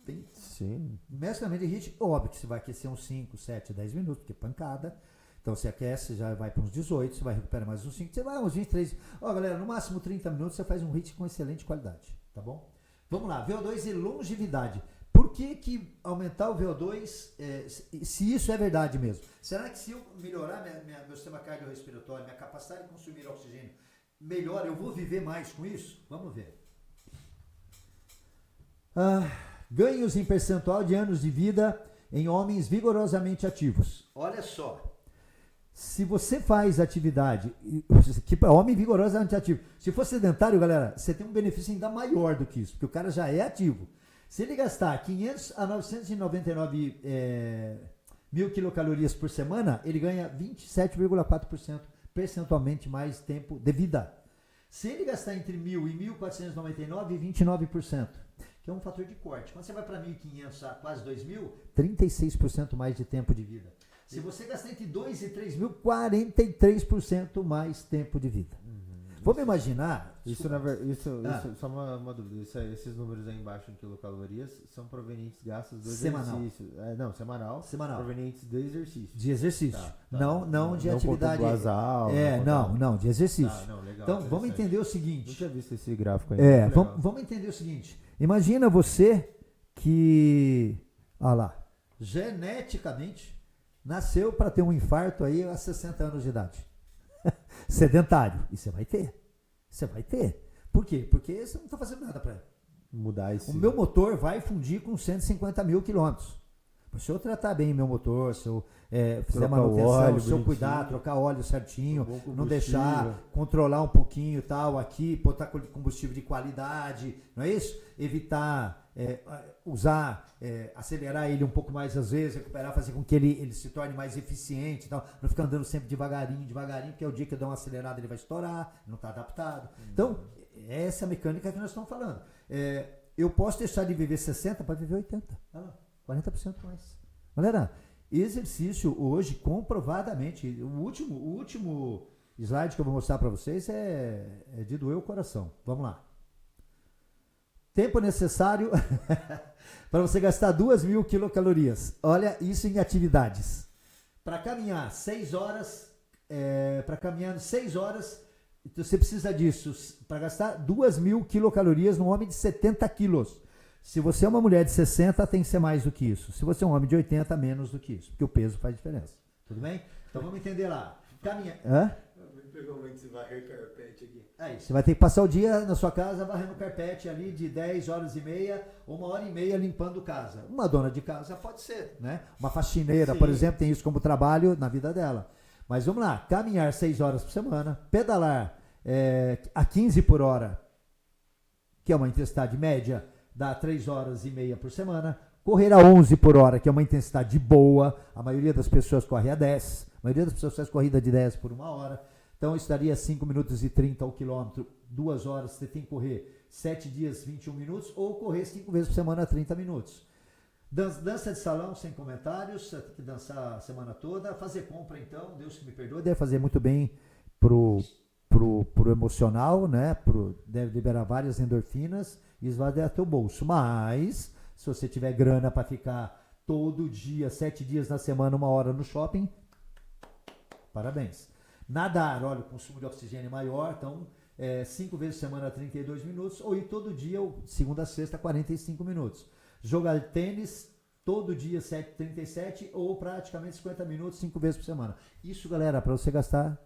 Tem, sim. Basicamente, hit, óbvio que você vai aquecer uns 5, 7, 10 minutos, porque é pancada. Então você aquece, já vai para uns 18, você vai recuperar mais uns 5, você vai uns 23. Galera, no máximo 30 minutos você faz um hit com excelente qualidade, tá bom? Vamos lá, VO2 e longevidade. Por que aumentar o VO2, se isso é verdade mesmo? Será que se eu melhorar meu sistema cardiorrespiratório, minha capacidade de consumir oxigênio, melhor, eu vou viver mais com isso? Vamos ver. Ganhos em percentual de anos de vida em homens vigorosamente ativos. Olha só. Se você faz atividade, homem vigorosamente ativo, se for sedentário, galera, você tem um benefício ainda maior do que isso, porque o cara já é ativo. Se ele gastar 500 a 999 mil quilocalorias por semana, ele ganha 27,4% percentualmente mais tempo de vida. Se ele gastar entre 1.000 e 1.499, 29%, que é um fator de corte. Quando você vai para 1.500 a quase 2.000, 36% mais de tempo de vida. Se você gastar entre 2 e 3.000, 43% mais tempo de vida. Vamos imaginar... Isso, só uma dúvida. Esses números aí embaixo em quilocalorias são provenientes gastos do exercício. Semanal. Provenientes do exercício. De exercício. Tá. Não de atividade. Basal, não, de exercício. Legal, então, vamos entender o seguinte. Não tinha visto esse gráfico aí. Vamos entender o seguinte. Imagina você que... Olha lá. geneticamente, nasceu para ter um infarto aí a 60 anos de idade. Sedentário. E você vai ter. Você vai ter. Por quê? Porque você não está fazendo nada para mudar esse... O meu motor vai fundir com 150 mil quilômetros. Se eu tratar bem meu motor, se eu fizer manutenção, óleo, se eu cuidar, trocar óleo certinho, não combustível. deixar, controlar um pouquinho tal aqui, botar combustível de qualidade, não é isso? Evitar usar, acelerar ele um pouco mais às vezes, recuperar, fazer com que ele se torne mais eficiente e tal, não ficar andando sempre devagarinho, porque é o dia que eu der uma acelerada ele vai estourar, não está adaptado. Então, essa é a mecânica que nós estamos falando. Eu posso deixar de viver 60 para viver 80. Olha lá. 40% mais. Galera, exercício hoje, comprovadamente, o último slide que eu vou mostrar para vocês é de doer o coração. Vamos lá. Tempo necessário para você gastar 2.000 quilocalorias. Olha isso em atividades. Para caminhar 6 horas, você precisa disso para gastar 2.000 quilocalorias num homem de 70 quilos. Se você é uma mulher de 60, tem que ser mais do que isso. Se você é um homem de 80, menos do que isso. Porque o peso faz diferença. Tudo bem? Então vamos entender lá. Caminha. Hã? Me pegou muito esse varrer carpete aqui. Aí, você vai ter que passar o dia na sua casa varrendo carpete ali de 10 horas e meia ou 1h30 limpando casa. Uma dona de casa pode ser, né? Uma faxineira, por exemplo, tem isso como trabalho na vida dela. Mas vamos lá. Caminhar 6 horas por semana. Pedalar a 15 por hora, que é uma intensidade média, dá 3 horas e meia por semana. Correr a 11 por hora, que é uma intensidade boa. A maioria das pessoas corre a 10. A maioria das pessoas faz corrida de 10 por 1 hora. Então, isso daria 5 minutos e 30 ao quilômetro. 2 horas, você tem que correr 7 dias, 21 minutos. Ou correr 5 vezes por semana, 30 minutos. Dança de salão, sem comentários. Você tem que dançar a semana toda. Fazer compra, então, Deus que me perdoe. Deve fazer muito bem pro emocional, né? Deve liberar várias endorfinas e esvaziar teu bolso. Mas, se você tiver grana para ficar todo dia, 7 dias na semana, 1 hora no shopping, parabéns. Nadar, olha, o consumo de oxigênio é maior, então 5 vezes por semana, 32 minutos, ou ir todo dia, segunda a sexta, 45 minutos. Jogar tênis, todo dia, 37, ou praticamente 50 minutos, 5 vezes por semana. Isso, galera, para você gastar...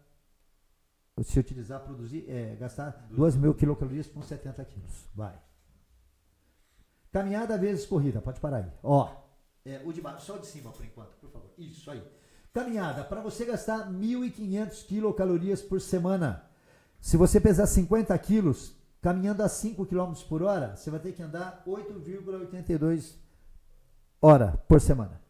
Se utilizar, produzir, gastar 2.000 quilocalorias com 70 quilos. Vai. Caminhada vezes corrida. Pode parar aí. Ó, o de baixo, só o de cima por enquanto, por favor. Isso aí. Caminhada, para você gastar 1.500 quilocalorias por semana. Se você pesar 50 quilos, caminhando a 5 km por hora, você vai ter que andar 8,82 horas por semana.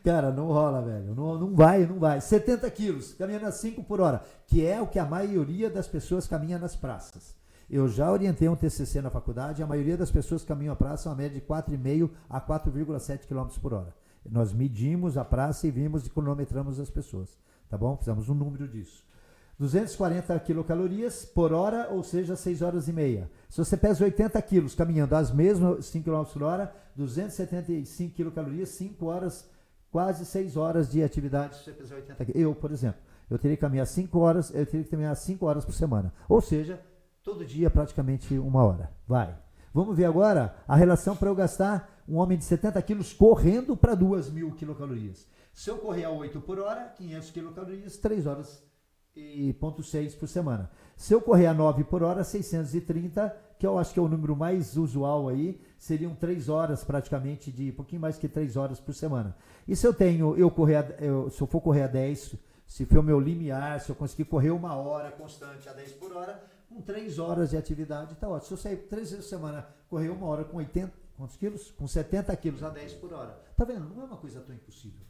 Cara, não rola, velho. Não vai. 70 quilos, caminhando a 5 por hora, que é o que a maioria das pessoas caminha nas praças. Eu já orientei um TCC na faculdade, a maioria das pessoas que caminham a praça é uma média de 4,5 a 4,7 km por hora. Nós medimos a praça e vimos e cronometramos as pessoas, tá bom? Fizemos um número disso. 240 quilocalorias por hora, ou seja, 6 horas e meia. Se você pesa 80 quilos caminhando às mesmas 5 km por hora, 275 quilocalorias, 5 horas, quase 6 horas de atividade se você pesar 80 quilos. Eu, por exemplo, eu teria que caminhar 5 horas, eu teria que caminhar 5 horas por semana. Ou seja, todo dia praticamente 1 hora. Vai. Vamos ver agora a relação para eu gastar um homem de 70 quilos correndo para 2.000 quilocalorias. Se eu correr a 8 por hora, 500 quilocalorias, 3 horas e 0,6 por semana. Se eu correr a 9 por hora, 630, que eu acho que é o número mais usual aí, seriam 3 horas praticamente, de um pouquinho mais que 3 horas por semana. E se se eu for correr a 10, se for o meu limiar, se eu conseguir correr 1 hora constante a 10 por hora, com 3 horas de atividade, tá ótimo. Se eu sair 3 vezes por semana, correr 1 hora com 80, quantos quilos? Com 70 quilos a 10 por hora. Tá vendo? Não é uma coisa tão impossível.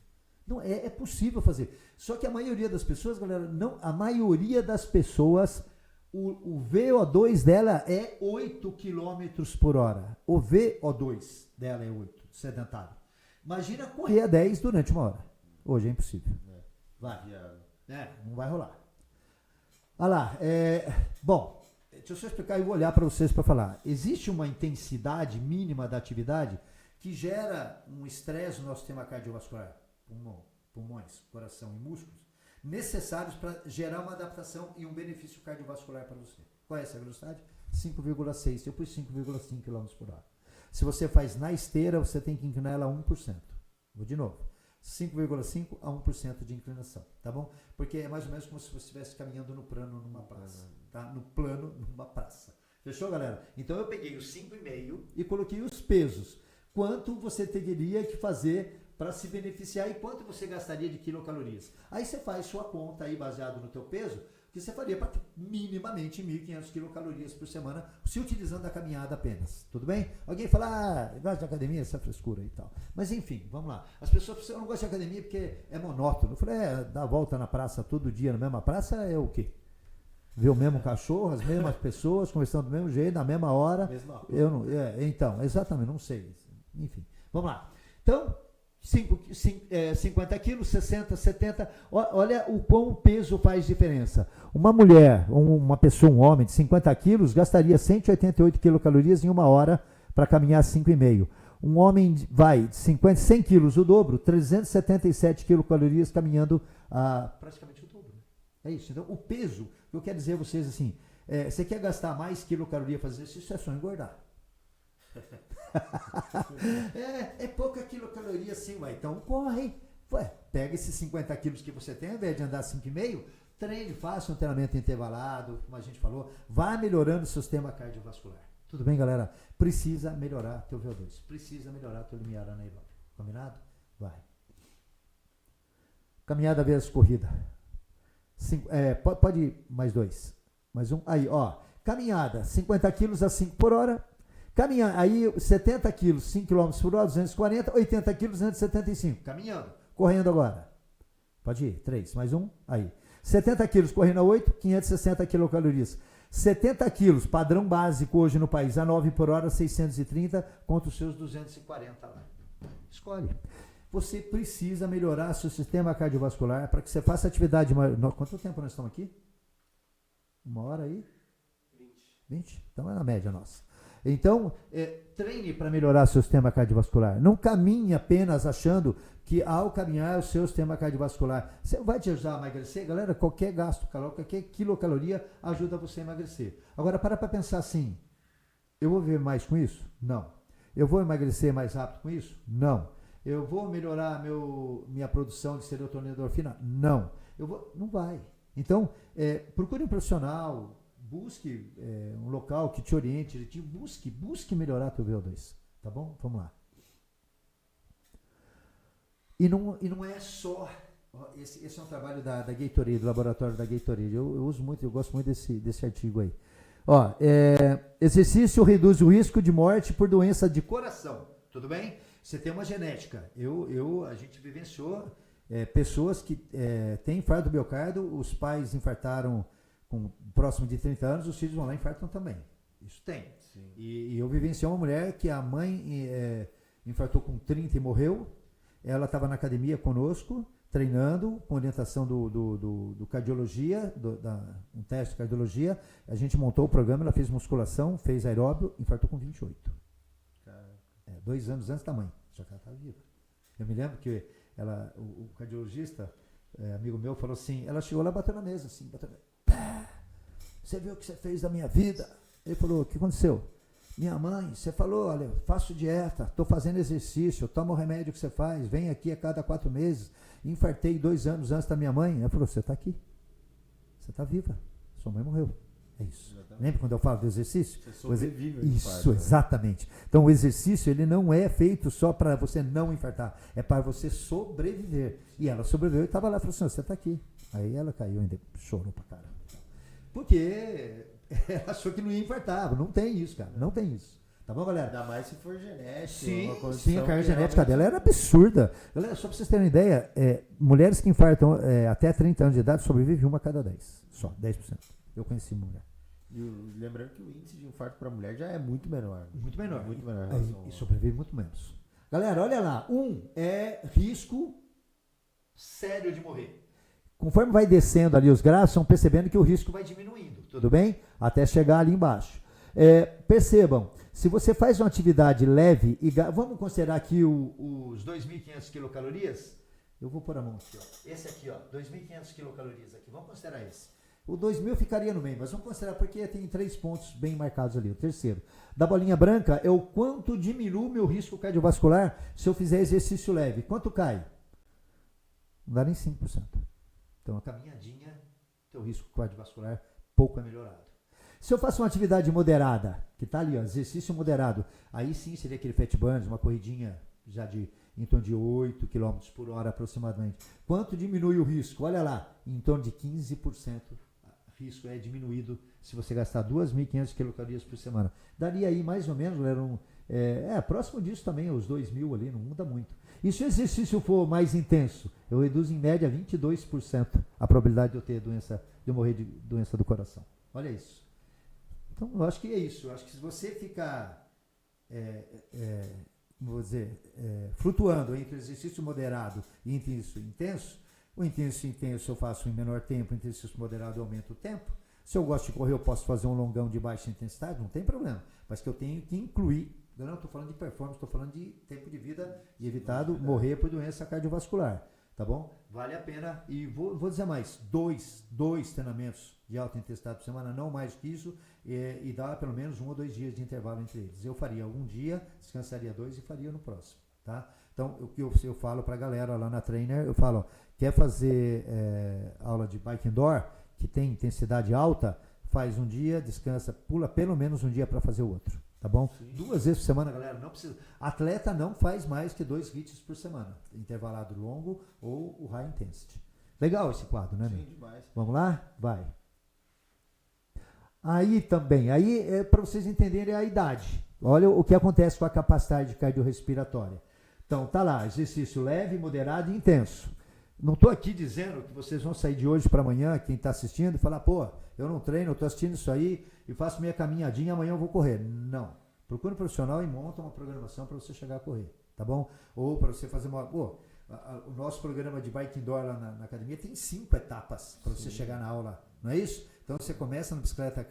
Não, é possível fazer. Só que a maioria das pessoas, galera, a maioria das pessoas, o VO2 dela é 8 km por hora. O VO2 dela é 8, sedentário. Imagina correr a 10 durante 1 hora. Hoje é impossível. Vai. Não vai rolar. Olha lá. Bom, deixa eu só explicar e vou olhar para vocês para falar. Existe uma intensidade mínima da atividade que gera um estresse no nosso sistema cardiovascular. Pulmões, coração e músculos, necessários para gerar uma adaptação e um benefício cardiovascular para você. Qual é essa velocidade? 5,6. Eu pus 5,5 km por hora. Se você faz na esteira, você tem que inclinar ela a 1%. Vou de novo. 5,5 a 1% de inclinação, tá bom? Porque é mais ou menos como se você estivesse caminhando no plano numa praça, tá? No plano numa praça. Fechou, galera? Então eu peguei os 5,5 e coloquei os pesos. Quanto você teria que fazer para se beneficiar e quanto você gastaria de quilocalorias. Aí você faz sua conta aí baseado no teu peso, que você faria para minimamente 1.500 quilocalorias por semana, se utilizando a caminhada apenas. Tudo bem? Alguém fala, gosta de academia, essa frescura e tal. Mas enfim, vamos lá. As pessoas pensam, eu não gosto de academia porque é monótono. Eu falei, dar a volta na praça todo dia na mesma praça é o quê? Ver o mesmo cachorro, as mesmas pessoas, conversando do mesmo jeito, na mesma hora. Eu não, então, exatamente, não sei. Enfim, vamos lá. Então, 50 quilos, 60, 70, olha o quão o peso faz diferença. Uma mulher, uma pessoa, um homem de 50 quilos gastaria 188 quilocalorias em uma hora para caminhar 5,5. Um homem vai de 100 quilos, o dobro, 377 quilocalorias caminhando praticamente o dobro. É isso. Então, o peso, eu quero dizer a vocês assim, você quer gastar mais quilocaloria fazer exercício, é só engordar. é pouca quilocaloria sim, ué. Então corre. Ué, pega esses 50 quilos que você tem, ao invés de andar 5,5, treine, faça um treinamento intervalado, como a gente falou, vá melhorando o sistema cardiovascular. Tudo bem, galera? Precisa melhorar teu VO2, precisa melhorar teu limiar anaeróbico. Combinado? Vai. Caminhada vezes corrida. Pode ir mais 2. Mais um. Aí, ó. Caminhada, 50 quilos a 5 por hora. Caminhando, aí 70 quilos, 5 km por hora, 240, 80 quilos, 275. Caminhando, correndo agora. Pode ir, 3, mais um, aí. 70 quilos correndo a 8, 560 quilocalorias. 70 quilos, padrão básico hoje no país, a 9 por hora, 630, contra os seus 240 lá. Escolhe. Você precisa melhorar seu sistema cardiovascular para que você faça atividade. Quanto tempo nós estamos aqui? 1 hora aí? 20. Então é na média nossa. Então, treine para melhorar seu sistema cardiovascular. Não caminhe apenas achando que ao caminhar o seu sistema cardiovascular você vai te ajudar a emagrecer. Galera, qualquer gasto calórico, qualquer quilocaloria ajuda você a emagrecer. Agora, para pensar assim, eu vou viver mais com isso? Não. Eu vou emagrecer mais rápido com isso? Não. Eu vou melhorar minha produção de serotonina e endorfina? Não. Não vai. Então, procure um profissional. Busque um local que te oriente, busque melhorar teu VO2, tá bom? Vamos lá. E não é só, esse é um trabalho da Gatorade, do laboratório da Gatorade, eu uso muito, eu gosto muito desse artigo aí. Ó, exercício reduz o risco de morte por doença de coração, tudo bem? Você tem uma genética, a gente vivenciou pessoas que têm infarto do miocárdio, os pais infartaram com próximo de 30 anos, os filhos vão lá e infartam também. Isso tem. E eu vivenciei uma mulher que a mãe infartou com 30 e morreu. Ela estava na academia conosco, treinando, com orientação do cardiologia, um teste de cardiologia. A gente montou o programa, ela fez musculação, fez aeróbio, infartou com 28. 2 anos antes da mãe. Só que ela estava viva. Eu me lembro que o cardiologista, amigo meu, falou assim, ela chegou lá e bateu na mesa, assim, você viu o que você fez da minha vida? Ele falou, o que aconteceu? Minha mãe, você falou, olha, faço dieta, estou fazendo exercício, tomo o remédio que você faz, vem aqui a cada 4 meses, infartei 2 anos antes da minha mãe. Ela falou, você está aqui, você está viva, sua mãe morreu. É isso. Exatamente. Lembra quando eu falo do exercício? Você sobrevive ao Isso, infarto, exatamente. Né? Então o exercício ele não é feito só para você não infartar, é para você sobreviver. E ela sobreviveu e estava lá e falou assim, você está aqui. Aí ela caiu ainda, chorou pra caramba. Porque ela achou que não ia infartar. Não tem isso, cara. Não tem isso. Tá bom, galera? Ainda mais se for genético. Sim, a carga genética dela era absurda. Galera, só pra vocês terem uma ideia, mulheres que infartam até 30 anos de idade sobrevivem 1 a cada 10. Só, 10%. Eu conheci uma mulher. E lembrando que o índice de infarto para mulher já é muito menor. Muito menor. Muito menor. E sobrevive muito menos. Galera, olha lá. Risco sério de morrer. Conforme vai descendo ali os gráficos, estão percebendo que o risco vai diminuindo, tudo bem? Até chegar ali embaixo. Percebam, se você faz uma atividade leve, vamos considerar aqui os 2.500 quilocalorias, eu vou pôr a mão aqui, ó. Esse aqui, ó, 2.500 quilocalorias aqui, vamos considerar esse. O 2.000 ficaria no meio, mas vamos considerar porque tem 3 pontos bem marcados ali. O terceiro, da bolinha branca, é o quanto diminui o meu risco cardiovascular se eu fizer exercício leve. Quanto cai? Não dá nem 5%. Então, a caminhadinha, teu risco cardiovascular pouco é melhorado. Se eu faço uma atividade moderada, que está ali, ó, exercício moderado, aí sim seria aquele fat burns, uma corridinha já em torno de 8 km por hora aproximadamente. Quanto diminui o risco? Olha lá, em torno de 15%. O risco é diminuído se você gastar 2.500 quilocalorias por semana. Daria aí mais ou menos, próximo disso também, os 2.000 ali, não muda muito. E se o exercício for mais intenso, eu reduzo em média 22% a probabilidade de eu ter de eu morrer de doença do coração. Olha isso. Então, eu acho que é isso. Eu acho que se você ficar, flutuando entre exercício moderado e intenso, o intenso eu faço em menor tempo, o exercício moderado eu aumento o tempo. Se eu gosto de correr, eu posso fazer um longão de baixa intensidade, não tem problema. Mas que eu tenho que incluir, não estou falando de performance, estou falando de tempo de vida e evitado morrer por doença cardiovascular. Tá bom? Vale a pena. E vou dizer mais, dois treinamentos de alta intensidade por semana, não mais que isso, e dá pelo menos 1 ou 2 dias de intervalo entre eles. Eu faria um dia, descansaria 2 e faria no próximo. Tá? Então, o que eu falo para a galera lá na Trainer, eu falo, quer fazer aula de bike indoor, que tem intensidade alta, faz um dia, descansa, pula pelo menos um dia para fazer o outro. Tá bom? Sim. 2 vezes por semana, galera, não precisa. Atleta não faz mais que 2 hits por semana. Intervalado longo ou o high intensity. Legal esse quadro, né? Sim, demais. Vamos lá? Vai. Aí também, é para vocês entenderem a idade. Olha o que acontece com a capacidade cardiorrespiratória. Então, tá lá, exercício leve, moderado e intenso. Não estou aqui dizendo que vocês vão sair de hoje para amanhã, quem está assistindo, e falar, pô, eu não treino, eu estou assistindo isso aí e faço minha caminhadinha, amanhã eu vou correr. Não. Procura um profissional e monta uma programação para você chegar a correr, tá bom? Ou para você fazer uma... o nosso programa de bike indoor lá na academia tem 5 etapas para você chegar na aula, não é isso? Então você começa na bicicleta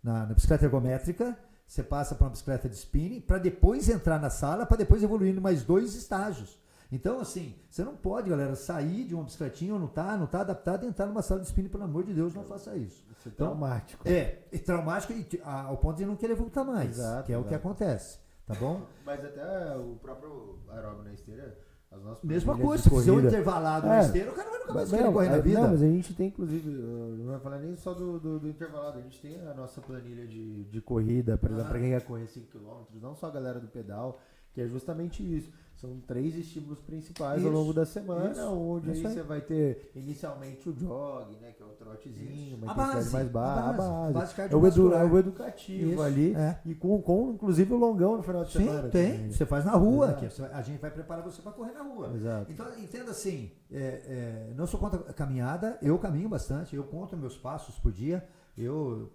na bicicleta ergométrica, você passa para uma bicicleta de spinning, para depois entrar na sala, para depois evoluir em mais 2 estágios. Então, assim, você não pode, galera, sair de uma bicicletinha ou não tá adaptado e entrar numa sala de spinning, pelo amor de Deus, não faça isso. Isso é traumático. É traumático ao ponto de não querer voltar mais, exato, que é o que acontece, tá bom? Mas até o próprio aeróbico na esteira, as nossas mesma coisa, se fizer um intervalado na esteira, o cara vai nunca mais querer correr na vida. Não, mas a gente tem, inclusive, não vai falar nem só do intervalado, a gente tem a nossa planilha de corrida, por exemplo, para quem quer correr 5 km, não só a galera do pedal, que é justamente isso. São 3 estímulos principais ao longo da semana, onde aí você vai ter inicialmente o jog, né, que é o trotezinho, uma intensidade mais baixa, a base é o educativo ali, e com inclusive o longão no final de semana. Sim, tem. Também. Você faz na rua, que a gente vai preparar você para correr na rua. Exato. Então, entenda assim, não sou contra a caminhada, eu caminho bastante, eu conto meus passos por dia, eu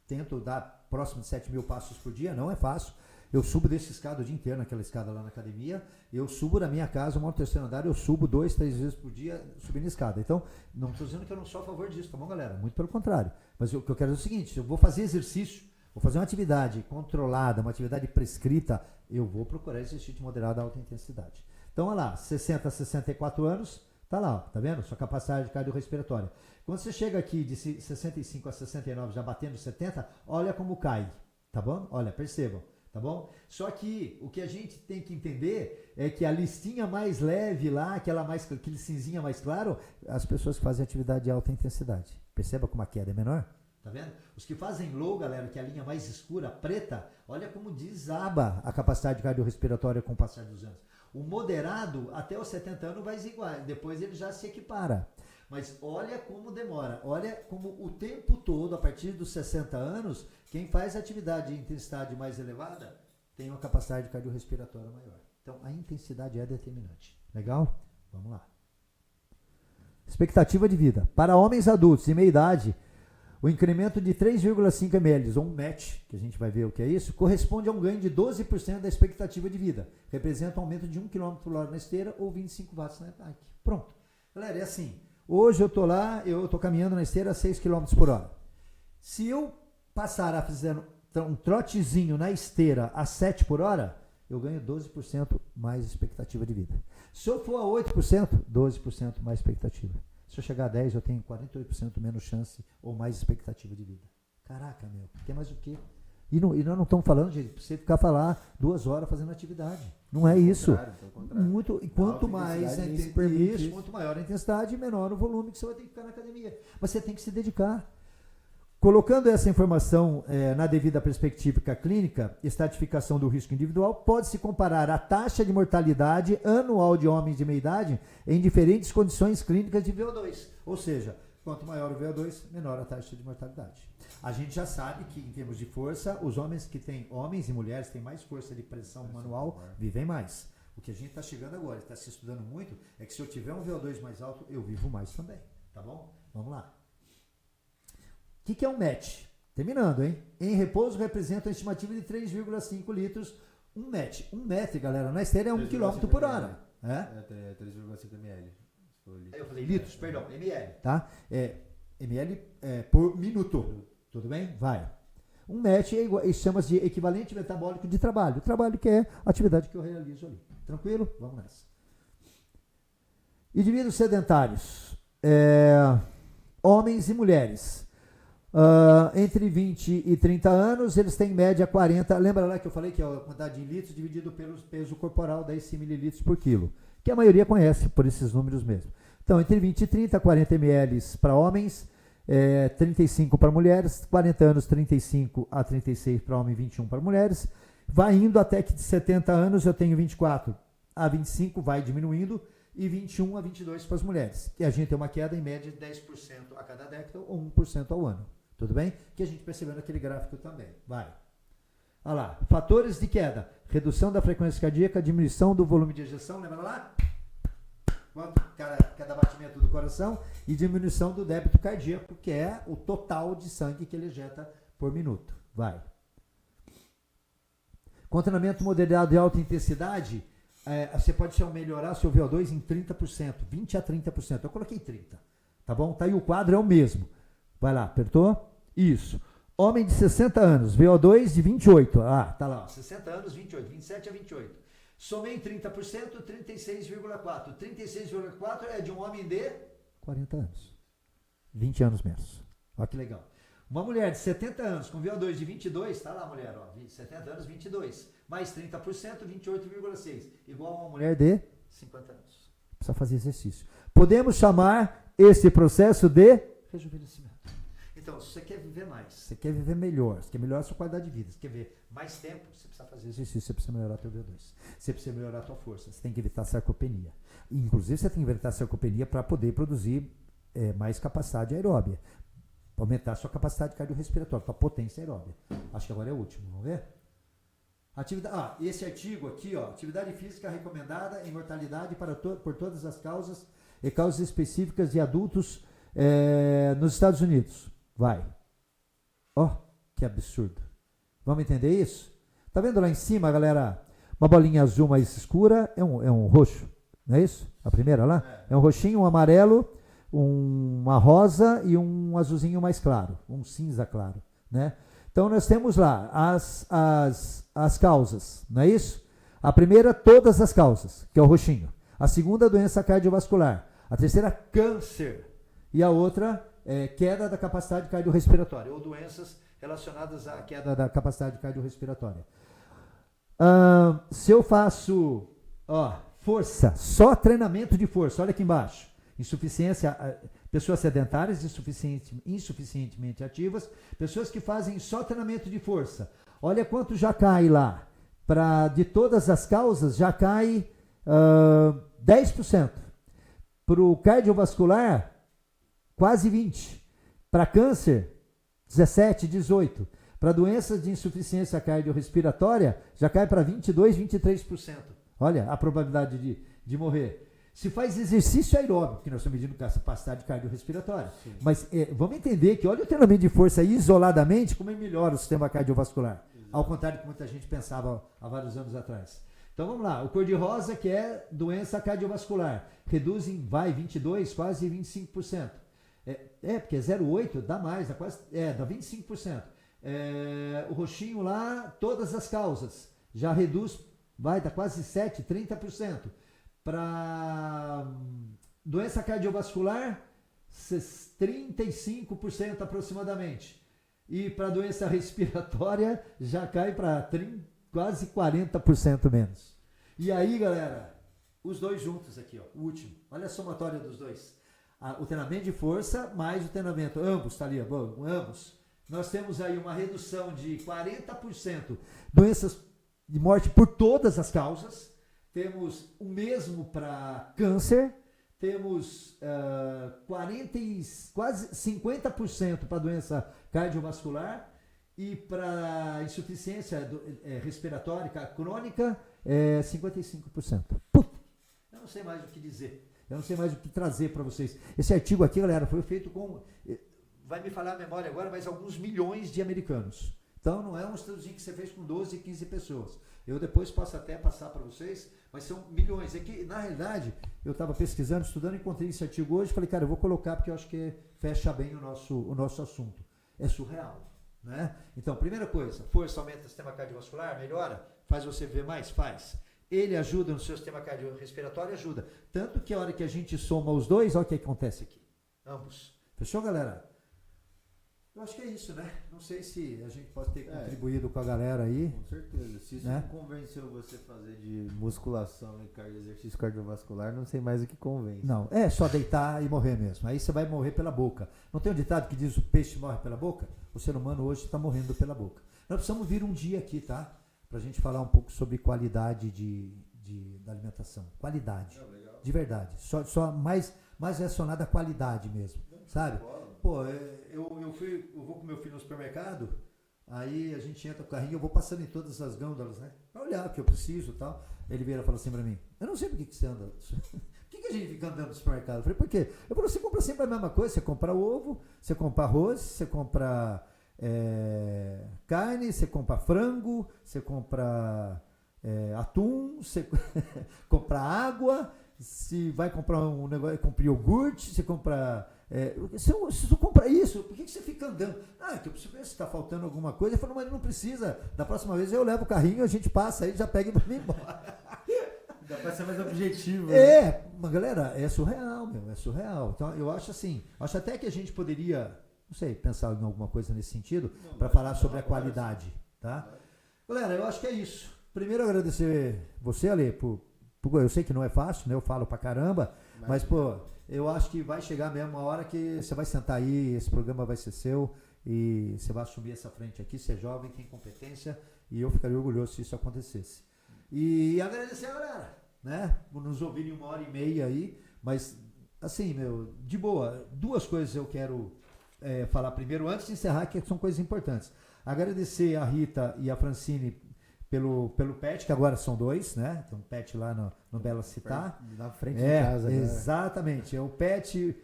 tento dar próximo de 7.000 passos por dia, não é fácil. Eu subo desse escada o dia inteiro, naquela escada lá na academia. Eu subo na minha casa, eu moro no 3º andar, eu subo 2, 3 vezes por dia subindo a escada. Então, não estou dizendo que eu não sou a favor disso, tá bom, galera? Muito pelo contrário. Mas o que eu quero é o seguinte, se eu vou fazer exercício, vou fazer uma atividade controlada, uma atividade prescrita, eu vou procurar exercício de moderada a alta intensidade. Então, olha lá, 60 a 64 anos, tá lá, ó, tá vendo? Sua capacidade cardiorrespiratória. Quando você chega aqui de 65 a 69, já batendo 70, olha como cai, tá bom? Olha, percebam. Tá bom? Só que o que a gente tem que entender é que a listinha mais leve lá, aquele cinzinha mais claro, as pessoas que fazem atividade de alta intensidade. Perceba como a queda é menor? Tá vendo? Os que fazem low, galera, que é a linha mais escura, preta, olha como desaba a capacidade cardiorrespiratória com o passar dos anos. O moderado, até os 70 anos, vai igual, depois ele já se equipara. Mas olha como demora, olha como o tempo todo, a partir dos 60 anos, quem faz atividade de intensidade mais elevada tem uma capacidade cardiorrespiratória maior. Então, a intensidade é determinante. Legal? Vamos lá. Expectativa de vida. Para homens adultos de meia idade, o incremento de 3,5 ml, ou um match, que a gente vai ver o que é isso, corresponde a um ganho de 12% da expectativa de vida. Representa um aumento de 1 km por hora na esteira ou 25 watts na bike. Pronto. Galera, é assim. Hoje eu estou lá, eu estou caminhando na esteira a 6 km por hora. Se eu passar a fazer um trotezinho na esteira a 7 por hora, eu ganho 12% mais expectativa de vida. Se eu for a 8%, 12% mais expectativa. Se eu chegar a 10%, eu tenho 48% menos chance ou mais expectativa de vida. Caraca, meu, quer mais o quê? E nós não estamos falando, gente, para você ficar falar 2 horas fazendo atividade. Não é isso. Muito, e quanto mais isso, quanto maior a intensidade, menor o volume que você vai ter que ficar na academia. Mas você tem que se dedicar. Colocando essa informação na devida perspectiva clínica, estratificação do risco individual, pode-se comparar a taxa de mortalidade anual de homens de meia idade em diferentes condições clínicas de VO2. Ou seja, quanto maior o VO2, menor a taxa de mortalidade. A gente já sabe que, em termos de força, os homens homens e mulheres que têm mais força de pressão manual, vivem mais. O que a gente está chegando agora, está se estudando muito, é que se eu tiver um VO2 mais alto, eu vivo mais também. Tá bom? Vamos lá. O que é um MET? Terminando, hein? Em repouso representa uma estimativa de 3,5 litros. Um MET, galera, na esteira é 1 km por hora. É 3,5 ml. Eu falei litros, perdão, ml. Tá? Ml por minuto. Tudo bem? Vai. Um MET chama-se de equivalente metabólico de trabalho. O trabalho que é a atividade que eu realizo ali. Tranquilo? Vamos nessa. Indivíduos sedentários. Homens e mulheres. Entre 20 e 30 anos, eles têm em média 40. Lembra lá que eu falei que é a quantidade de litros dividido pelo peso corporal, 10 mililitros por quilo. Que a maioria conhece por esses números mesmo. Então, entre 20 e 30, 40 ml para homens, 35 para mulheres, 40 anos, 35 a 36 para homem, 21 para mulheres. Vai indo até que de 70 anos eu tenho 24 a 25, vai diminuindo, e 21 a 22 para as mulheres. Que a gente tem uma queda em média de 10% a cada década ou 1% ao ano. Tudo bem? Que a gente percebeu naquele gráfico também. Vai. Olha lá. Fatores de queda. Redução da frequência cardíaca, diminuição do volume de ejeção. Lembra lá? Cada batimento do coração. E diminuição do débito cardíaco, que é o total de sangue que ele ejeta por minuto. Vai. Com treinamento moderado e alta intensidade, você pode melhorar seu VO2 em 30%, 20 a 30%. Eu coloquei 30%. Tá bom? Tá aí o quadro, é o mesmo. Vai lá, apertou? Isso. Homem de 60 anos, VO2 de 28. Tá lá, 60 anos, 28, 27 a 28. Somei 30%, 36,4. 36,4 é de um homem de 40 anos. 20 anos menos. Olha que legal. Uma mulher de 70 anos com VO2 de 22, tá lá, mulher, 70 anos, 22. Mais 30%, 28,6. Igual a uma mulher de 50 anos. Precisa fazer exercício. Podemos chamar esse processo de rejuvenescimento. Então, se você quer viver mais, você quer viver melhor, você quer melhorar a sua qualidade de vida, você quer ver mais tempo, você precisa fazer exercício, você precisa melhorar teu VO2, você precisa melhorar a tua força, você tem que evitar sarcopenia. Inclusive, você tem que evitar sarcopenia para poder produzir mais capacidade aeróbia, para aumentar a sua capacidade cardiorrespiratória, tua potência aeróbia. Acho que agora é o último, vamos ver? Esse artigo aqui, atividade física recomendada em mortalidade por todas as causas e causas específicas de adultos nos Estados Unidos. Vai. Que absurdo. Vamos entender isso? Tá vendo lá em cima, galera? Uma bolinha azul mais escura é um roxo, não é isso? A primeira lá? É um roxinho, um amarelo, uma rosa e um azulzinho mais claro, um cinza claro, né? Então nós temos lá as causas, não é isso? A primeira, todas as causas, que é o roxinho. A segunda, doença cardiovascular. A terceira, câncer. E a outra, queda da capacidade cardiorrespiratória, ou doenças relacionadas à queda da capacidade cardiorrespiratória. Se eu faço força, só treinamento de força, olha aqui embaixo. Insuficiência, pessoas sedentárias, insuficientemente ativas, pessoas que fazem só treinamento de força. Olha quanto já cai lá. De todas as causas, já cai 10%. Para o cardiovascular, quase 20%. Para câncer, 17%, 18%. Para doenças de insuficiência cardiorrespiratória, já cai para 22%, 23%. Olha a probabilidade de morrer. Se faz exercício aeróbico, que nós estamos medindo capacidade cardiorrespiratória. Sim. Mas vamos entender que olha o treinamento de força isoladamente, como ele melhora o sistema cardiovascular. Exato. Ao contrário do que muita gente pensava há vários anos atrás. Então vamos lá, o cor-de-rosa, que é doença cardiovascular, reduz em 22%, quase 25%. Porque é 0,8%, dá mais, dá 25%. O roxinho lá, todas as causas, já reduz vai dar quase 7, 30%. Para doença cardiovascular, 35% aproximadamente. E para doença respiratória, já cai para quase 40% menos. E aí, galera, os dois juntos aqui, ó, o último. Olha a somatória dos dois. O treinamento de força mais o treinamento, ambos, tá ali, ambos. Nós temos aí uma redução de 40% doenças de morte por todas as causas. Temos o mesmo para câncer. Temos quase 50% para doença cardiovascular e para insuficiência respiratória crônica, 55%. Puta, eu não sei mais o que dizer. Eu não sei mais o que trazer para vocês. Esse artigo aqui, galera, foi feito com... Vai me falar a memória agora, mas alguns milhões de americanos. Então, não é um estudozinho que você fez com 12, 15 pessoas. Eu depois posso até passar para vocês, mas são milhões. É que, na realidade, eu estava pesquisando, estudando, encontrei esse artigo hoje, falei, cara, eu vou colocar porque eu acho que fecha bem o nosso assunto. É surreal, né? Então, primeira coisa, força aumenta o sistema cardiovascular, melhora, faz você ver mais? Faz. Ele ajuda no seu sistema cardiorrespiratório, ajuda. Tanto que a hora que a gente soma os dois, olha o que acontece aqui. Ambos. Fechou, galera? Eu acho que é isso, né? Não sei se a gente pode ter contribuído com a galera aí. Com certeza. Se isso né? não convenceu você a fazer de musculação e exercício cardiovascular, não sei mais o que convence. Não, é só deitar e morrer mesmo. Aí você vai morrer pela boca. Não tem um ditado que diz o peixe morre pela boca? O ser humano hoje está morrendo pela boca. Nós precisamos vir um dia aqui, tá? Para a gente falar um pouco sobre qualidade da alimentação. Qualidade. De verdade. Só mais relacionado à qualidade mesmo. Sabe? Pô, eu vou com meu filho no supermercado, aí a gente entra com o carrinho, eu vou passando em todas as gôndolas, né? Pra olhar o que eu preciso e tal. Ele vira e fala assim pra mim, eu não sei por que você anda. Por que a gente fica andando no supermercado? Eu falei, por quê? Eu falei, você compra sempre a mesma coisa, você compra ovo, você compra arroz, você compra carne, você compra frango, você compra atum, você compra água, se vai comprar um negócio, compra iogurte, você compra... se você compra isso, por que você fica andando? Ah, que eu preciso ver se está faltando alguma coisa. Ele falou, mas não precisa. Da próxima vez eu levo o carrinho, a gente passa aí, já pega e vai embora. Dá pra ser mais objetivo. Mas galera, é surreal, é surreal. Então eu acho assim, acho até que a gente poderia, não sei, pensar em alguma coisa nesse sentido, para falar sobre a qualidade, tá? Galera, eu acho que é isso. Primeiro agradecer você, Ale, eu sei que não é fácil, né? Eu falo pra caramba, mas pô, eu acho que vai chegar mesmo a hora que você vai sentar aí, esse programa vai ser seu e você vai assumir essa frente aqui, você é jovem, tem competência e eu ficaria orgulhoso se isso acontecesse. E agradecer a galera, né? Por nos ouvirem 1h30 aí, mas assim, de boa, duas coisas eu quero falar primeiro, antes de encerrar, que são coisas importantes. Agradecer a Rita e a Francine pelo pet, que agora são dois, né? Tem um pet lá no Bela Citar. Na frente de casa. Agora. Exatamente. É o pet,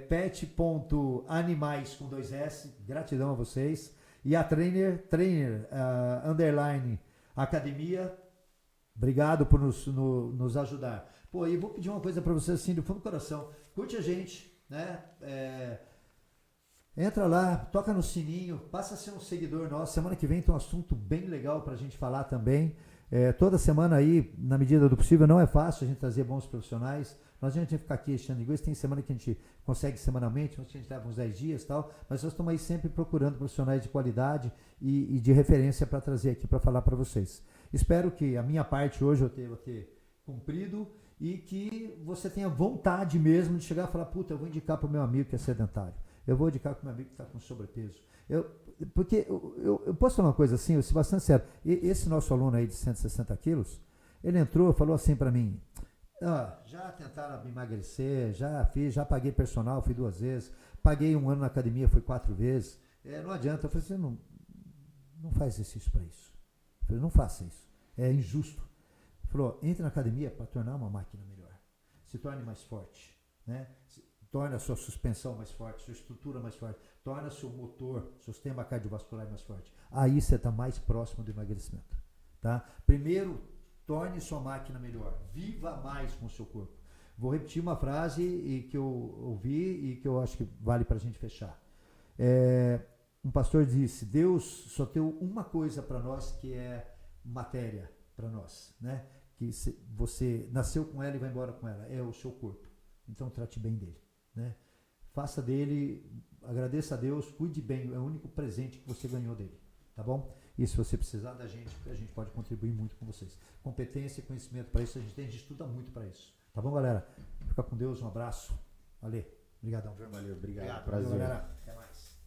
pet.animais com 2S. Gratidão a vocês. E a trainer, underline academia. Obrigado por nos ajudar. Pô, e vou pedir uma coisa para vocês assim, do fundo do coração. Curte a gente, né? Entra lá, toca no sininho, passa a ser um seguidor nosso. Semana que vem tem um assunto bem legal para a gente falar também. Toda semana aí, na medida do possível, não é fácil a gente trazer bons profissionais. Nós a gente vai ficar aqui enchendo linguiça. Tem semana que a gente consegue semanalmente, a gente leva uns 10 dias e tal. Mas nós estamos aí sempre procurando profissionais de qualidade e de referência para trazer aqui para falar para vocês. Espero que a minha parte hoje eu vou ter cumprido e que você tenha vontade mesmo de chegar e falar, puta, eu vou indicar para o meu amigo que é sedentário. Eu vou indicar para o meu amigo que está com sobrepeso. Porque eu posso falar uma coisa assim, eu sou bastante sério. Esse nosso aluno aí de 160 quilos, ele entrou e falou assim para mim, já tentaram me emagrecer, já paguei personal, fui 2 vezes, paguei 1 ano na academia, fui 4 vezes. Não adianta. Eu falei assim, não faz exercício para isso. Eu falei, não faça isso. É injusto. Ele falou, entre na academia para tornar uma máquina melhor. Se torne mais forte, né? Torna a sua suspensão mais forte, sua estrutura mais forte, torna seu motor, seu sistema cardiovascular mais forte. Aí você está mais próximo do emagrecimento. Tá? Primeiro, torne sua máquina melhor. Viva mais com o seu corpo. Vou repetir uma frase que eu ouvi e que eu acho que vale para a gente fechar. Um pastor disse, Deus só deu uma coisa para nós que é matéria, para nós, né? Que você nasceu com ela e vai embora com ela, é o seu corpo. Então trate bem dele, né? Faça dele, agradeça a Deus, cuide bem, é o único presente que você ganhou dele, tá bom? E se você precisar da gente, a gente pode contribuir muito com vocês. Competência e conhecimento para isso, a gente estuda muito para isso. Tá bom, galera? Fica com Deus, um abraço. Valeu. Obrigadão. Valeu, obrigado. Obrigado, Prazer. galera. Até mais.